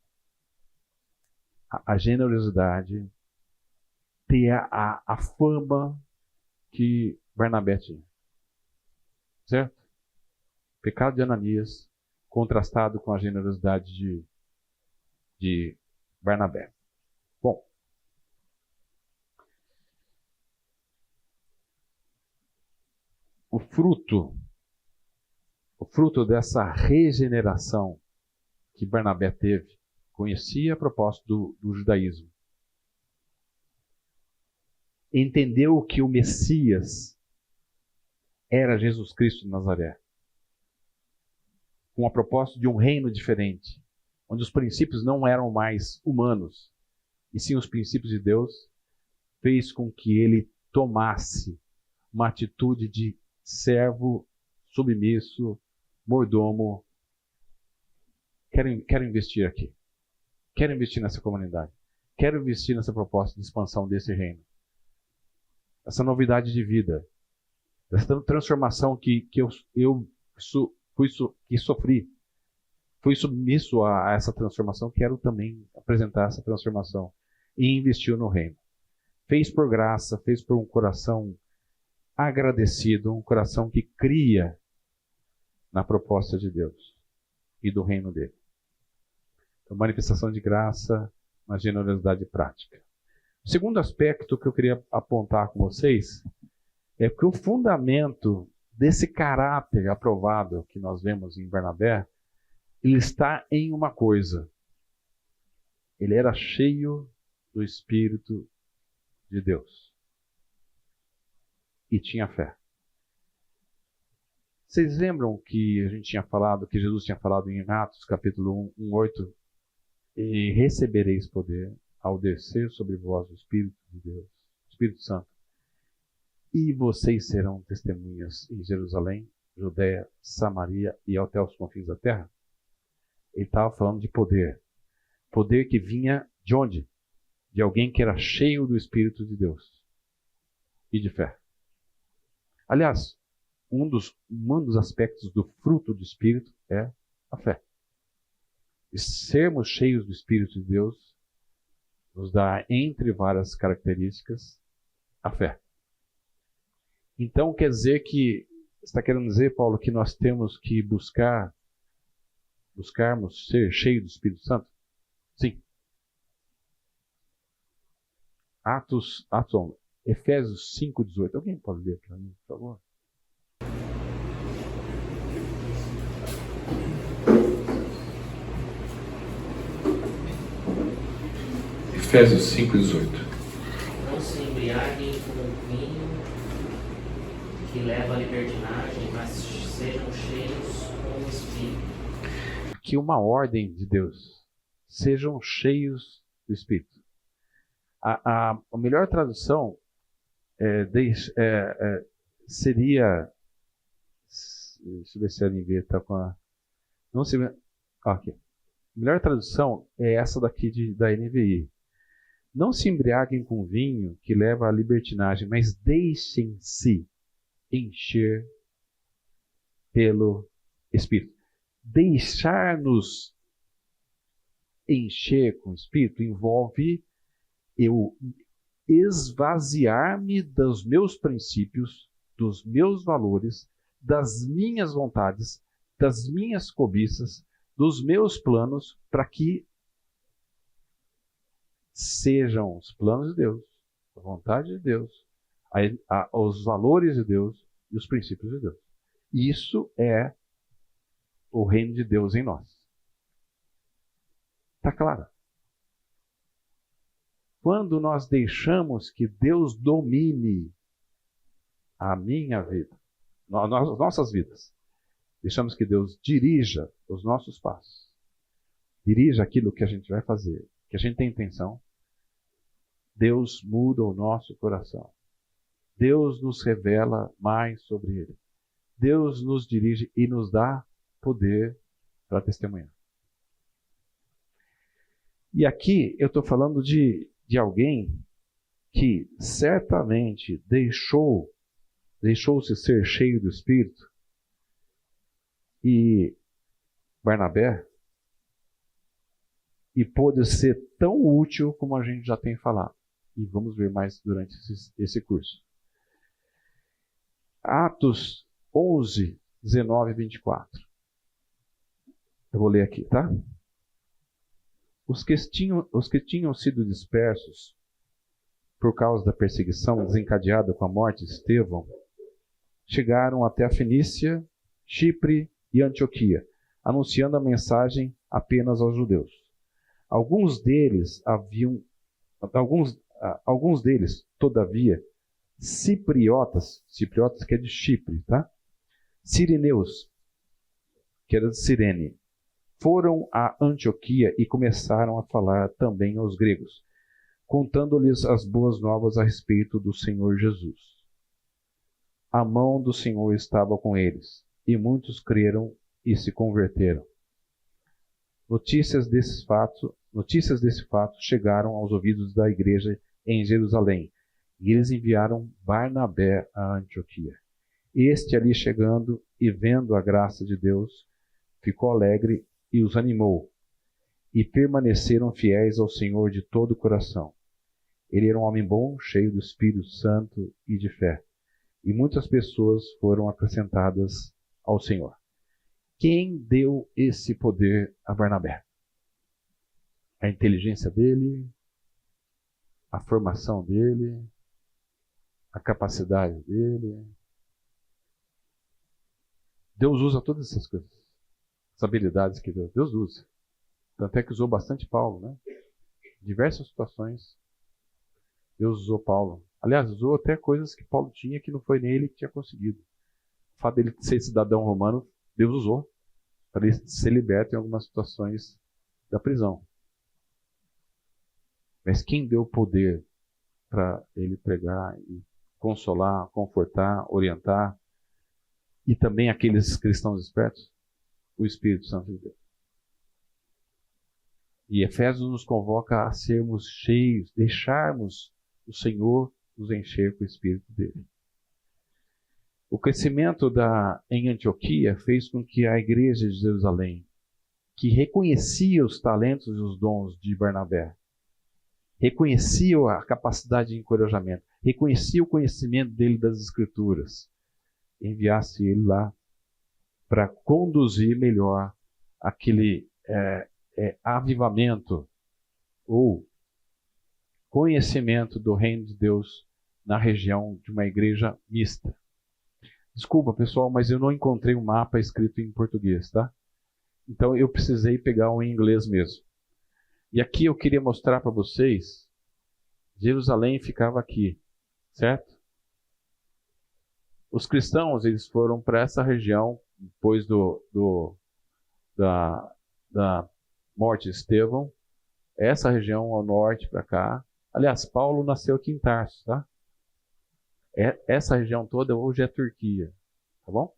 A generosidade, ter a fama que Barnabé tinha. Certo? O pecado de Ananias contrastado com a generosidade de Barnabé. Bom, o fruto dessa regeneração que Barnabé teve, conhecia a proposta do judaísmo, entendeu que o Messias era Jesus Cristo de Nazaré, com a proposta de um reino diferente, onde os princípios não eram mais humanos, e sim os princípios de Deus, fez com que ele tomasse uma atitude de servo, submisso, mordomo. Quero investir aqui. Quero investir nessa comunidade. Quero investir nessa proposta de expansão desse reino. Essa novidade de vida. Essa transformação que eu sofri. Fui submisso a essa transformação. Quero também apresentar essa transformação. E investiu no reino. Fez por graça, fez por um coração agradecido, um coração que cria na proposta de Deus e do reino dele. Então, manifestação de graça, uma generosidade prática. O segundo aspecto que eu queria apontar com vocês é que o fundamento desse caráter aprovado que nós vemos em Barnabé, ele está em uma coisa. Ele era cheio do Espírito de Deus. E tinha fé. Vocês lembram que a gente tinha falado, que Jesus tinha falado em Atos capítulo 1, 8, e recebereis poder ao descer sobre vós o Espírito de Deus, Espírito Santo. E vocês serão testemunhas em Jerusalém, Judeia, Samaria e até os confins da terra. Ele estava falando de poder. Poder que vinha de onde? De alguém que era cheio do Espírito de Deus e de fé. Aliás, um dos aspectos do fruto do Espírito é a fé. E sermos cheios do Espírito de Deus nos dá, entre várias características, a fé. Então quer dizer que, você está querendo dizer, Paulo, que nós temos que buscarmos ser cheios do Espírito Santo? Sim. Efésios 5:18. Alguém pode ler para mim, por favor? Efésios 5:18. Não se embriaguem com vinho que leva à libertinagem, mas sejam cheios com o Espírito. Aqui uma ordem de Deus. Sejam cheios do Espírito. A melhor tradução seria... Deixa eu ver se a NV está com a... Não se... aqui. A melhor tradução é essa daqui da NVI. Não se embriaguem com vinho que leva à libertinagem, mas deixem-se encher pelo Espírito. Deixar-nos encher com o Espírito envolve eu esvaziar-me dos meus princípios, dos meus valores, das minhas vontades, das minhas cobiças, dos meus planos, para que sejam os planos de Deus, a vontade de Deus, os valores de Deus e os princípios de Deus. Isso é o reino de Deus em nós. Está claro? Quando nós deixamos que Deus domine a minha vida, nossas vidas, deixamos que Deus dirija os nossos passos, dirija aquilo que a gente vai fazer, que a gente tem intenção, Deus muda o nosso coração. Deus nos revela mais sobre Ele. Deus nos dirige e nos dá poder para testemunhar. E aqui eu estou falando de alguém que certamente deixou-se ser cheio do Espírito, e Barnabé, e pôde ser tão útil como a gente já tem falado. E vamos ver mais durante esse curso. Atos 11, 19 e 24. Eu vou ler aqui, tá? Os que tinham sido dispersos por causa da perseguição desencadeada com a morte de Estevão, chegaram até a Fenícia, Chipre e Antioquia, anunciando a mensagem apenas aos judeus. Alguns deles, todavia, cipriotas que é de Chipre, tá? Sirineus, que era de Cirene, foram a Antioquia e começaram a falar também aos gregos, contando-lhes as boas novas a respeito do Senhor Jesus. A mão do Senhor estava com eles, e muitos creram e se converteram. Notícias desse fato chegaram aos ouvidos da igreja em Jerusalém, e eles enviaram Barnabé a Antioquia. Este, ali chegando e vendo a graça de Deus, ficou alegre e os animou, e permaneceram fiéis ao Senhor de todo o coração. Ele era um homem bom, cheio do Espírito Santo e de fé, e muitas pessoas foram acrescentadas ao Senhor. Quem deu esse poder a Barnabé? a inteligência dele, a formação dele, a capacidade dele. Deus usa todas essas coisas, as habilidades que Deus usa. Tanto é que usou bastante Paulo, né? Em diversas situações, Deus usou Paulo. Aliás, usou até coisas que Paulo tinha que não foi nele que tinha conseguido. O fato dele ser cidadão romano, Deus usou para ele ser liberto em algumas situações da prisão. Mas quem deu poder para ele pregar e consolar, confortar, orientar, e também aqueles cristãos espertos? O Espírito Santo de Deus. E Efésios nos convoca a sermos cheios, deixarmos o Senhor nos encher com o Espírito dele. O crescimento em Antioquia fez com que a igreja de Jerusalém, que reconhecia os talentos e os dons de Barnabé, reconhecia a capacidade de encorajamento, reconhecia o conhecimento dele das Escrituras, enviasse ele lá para conduzir melhor aquele avivamento ou conhecimento do reino de Deus na região de uma igreja mista. Desculpa, pessoal, mas eu não encontrei um mapa escrito em português, tá? Então eu precisei pegar um em inglês mesmo. E aqui eu queria mostrar para vocês, Jerusalém ficava aqui, certo? Os cristãos, eles foram para essa região, depois da morte de Estevão, essa região ao norte para cá. Aliás, Paulo nasceu aqui em Tarso, tá? Essa região toda hoje é Turquia, tá bom?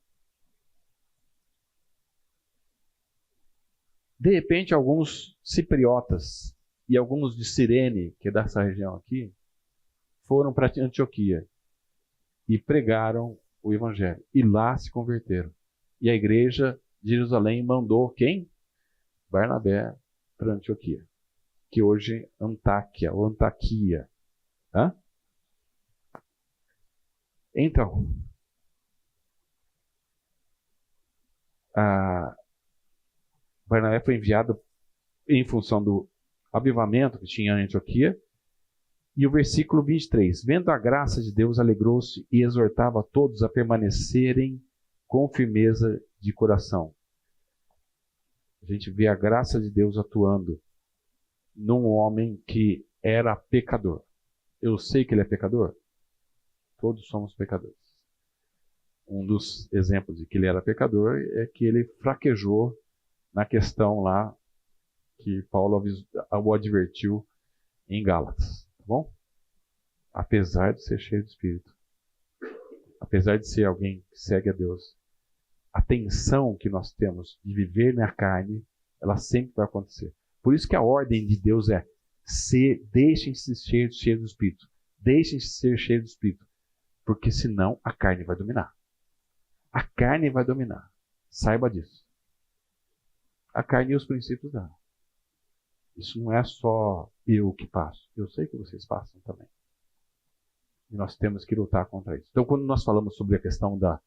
De repente, alguns cipriotas e alguns de Cirene, que é dessa região aqui, foram para Antioquia e pregaram o evangelho. E lá se converteram. E a igreja de Jerusalém mandou quem? Barnabé para Antioquia, que hoje é Antáquia ou Antaquia. Hã? Então, Barnabé foi enviado em função do avivamento que tinha em Antioquia. E o versículo 23, vendo a graça de Deus, alegrou-se e exortava a todos a permanecerem com firmeza de coração. A gente vê a graça de Deus atuando num homem que era pecador. Eu sei que ele é pecador? Todos somos pecadores. Um dos exemplos de que ele era pecador é que ele fraquejou na questão lá que Paulo o advertiu em Gálatas. Tá bom? Apesar de ser cheio de Espírito, apesar de ser alguém que segue a Deus, a tensão que nós temos de viver na carne, ela sempre vai acontecer. Por isso que a ordem de Deus é: deixem-se ser cheios do Espírito. Deixem-se ser cheios do Espírito. Porque senão a carne vai dominar. A carne vai dominar. Saiba disso. A carne e os princípios dela. Isso não é só eu que passo. Eu sei que vocês passam também. E nós temos que lutar contra isso. Então, quando nós falamos sobre a questão da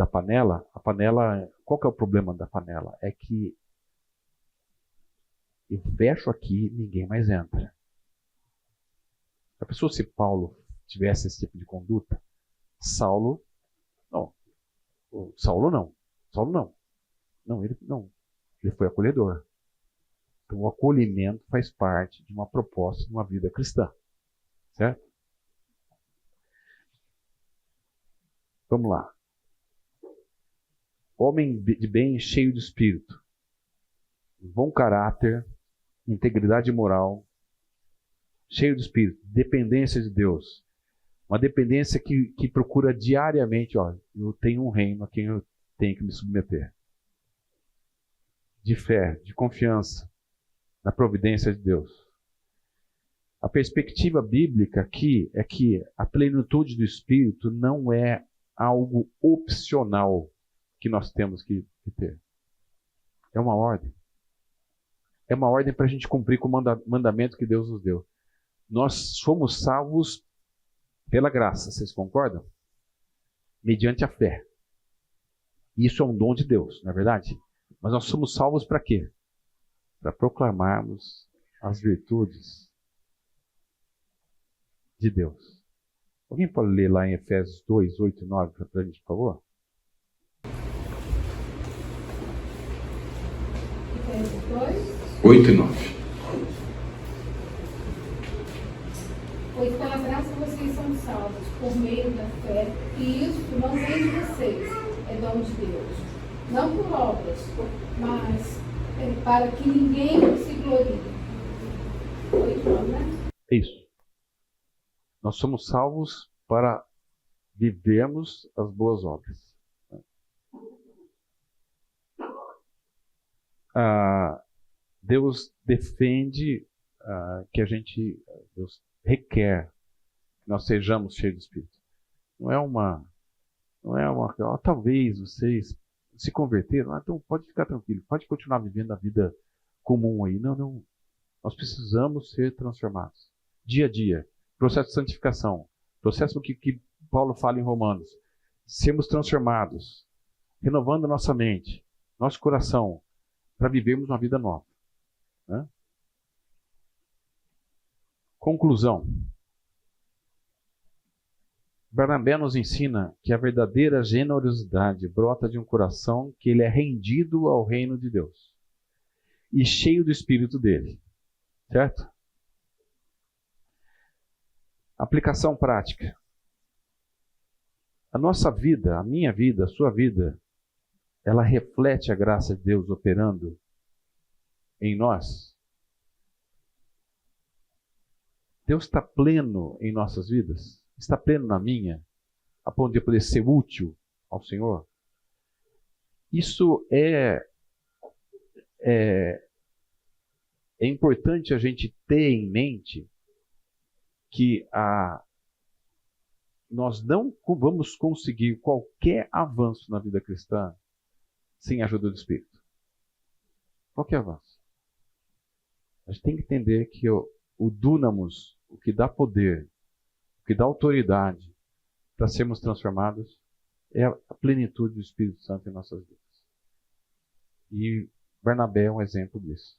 panela, a panela, qual que é o problema da panela? É que eu fecho aqui e ninguém mais entra. A pessoa, se Paulo tivesse esse tipo de conduta, Saulo não. Ele foi acolhedor. Então, o acolhimento faz parte de uma proposta de uma vida cristã. Certo? Vamos lá. Homem de bem, cheio de espírito, bom caráter, integridade moral, cheio de espírito, dependência de Deus. Uma dependência que procura diariamente, eu tenho um reino a quem eu tenho que me submeter. De fé, de confiança na providência de Deus. A perspectiva bíblica aqui é que a plenitude do Espírito não é algo opcional que nós temos que ter. É uma ordem. É uma ordem para a gente cumprir com o mandamento que Deus nos deu. Nós fomos salvos pela graça, vocês concordam? Mediante a fé. Isso é um dom de Deus, não é verdade? Mas nós somos salvos para quê? para proclamarmos as virtudes de Deus. Alguém pode ler lá em Efésios 2, 8 e 9 para a gente, por favor? Efésios 2. 8 e 9. Pois pela graça vocês são salvos por meio da fé, e isso não vem de vocês, é dom de Deus. Não por obras, mas para que ninguém se glorie. 8, 9, né? Isso. Nós somos salvos para vivermos as boas obras. Deus defende que a gente, Deus requer que nós sejamos cheios do Espírito. Não é uma talvez vocês se converteram, então pode ficar tranquilo, pode continuar vivendo a vida comum aí. Não. Nós precisamos ser transformados. Dia a dia. Processo de santificação. Processo que Paulo fala em Romanos. Sermos transformados. Renovando nossa mente, nosso coração, para vivermos uma vida nova. Né? Conclusão. Barnabé nos ensina que a verdadeira generosidade brota de um coração que ele é rendido ao reino de Deus e cheio do Espírito dele. Certo? Aplicação prática. A nossa vida, a minha vida, a sua vida, ela reflete a graça de Deus operando em nós. Deus está pleno em nossas vidas? Está pleno na minha? A ponto de eu poder ser útil ao Senhor? Isso é importante a gente ter em mente que nós não vamos conseguir qualquer avanço na vida cristã sem a ajuda do Espírito. Qualquer avanço. A gente tem que entender que o Dunamus, o que dá poder, o que dá autoridade para sermos transformados, é a plenitude do Espírito Santo em nossas vidas. E Barnabé é um exemplo disso.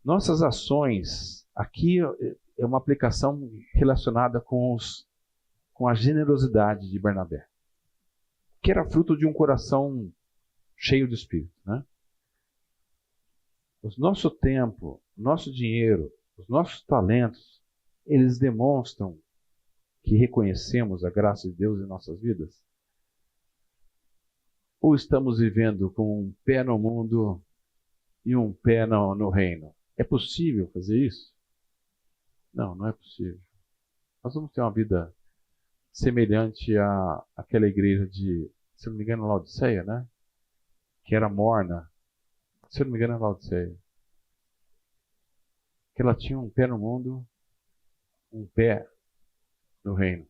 Nossas ações, aqui é uma aplicação relacionada com a generosidade de Barnabé, que era fruto de um coração cheio de Espírito. Né? O nosso tempo, o nosso dinheiro, os nossos talentos, eles demonstram que reconhecemos a graça de Deus em nossas vidas? Ou estamos vivendo com um pé no mundo e um pé no reino? É possível fazer isso? Não, não é possível. Nós vamos ter uma vida semelhante àquela igreja de, se não me engano, Laodiceia, né? Que era morna. Se não me engano, é Laodiceia. Que ela tinha um pé no mundo, um pé no reino.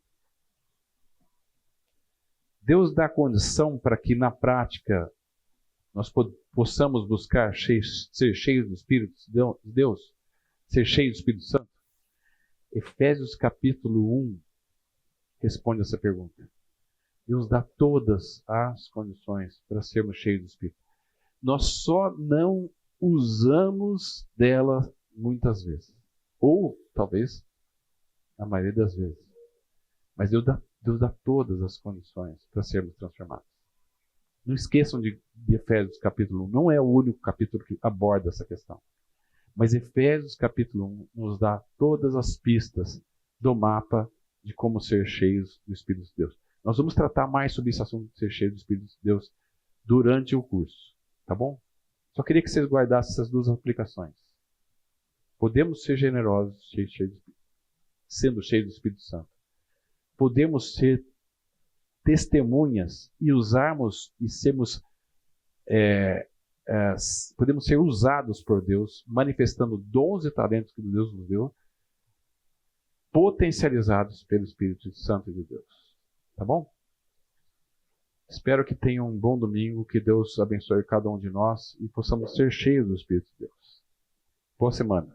Deus dá condição para que, na prática, nós possamos buscar ser cheios do Espírito de Deus, ser cheios do Espírito Santo. Efésios capítulo 1 responde essa pergunta. Deus dá todas as condições para sermos cheios do Espírito. Nós só não usamos dela muitas vezes. Ou, talvez, a maioria das vezes. Mas Deus dá todas as condições para sermos transformados. Não esqueçam de Efésios capítulo 1. Não é o único capítulo que aborda essa questão. Mas Efésios capítulo 1 nos dá todas as pistas do mapa de como ser cheios do Espírito de Deus. Nós vamos tratar mais sobre esse assunto de ser cheio do Espírito de Deus durante o curso. Tá bom? Só queria que vocês guardassem essas duas aplicações. Podemos ser generosos sendo cheios do Espírito Santo. Podemos ser testemunhas e usarmos e sermos podemos ser usados por Deus, manifestando dons e talentos que Deus nos deu, potencializados pelo Espírito Santo de Deus. Tá bom? Espero que tenham um bom domingo, que Deus abençoe cada um de nós e possamos ser cheios do Espírito de Deus. Boa semana.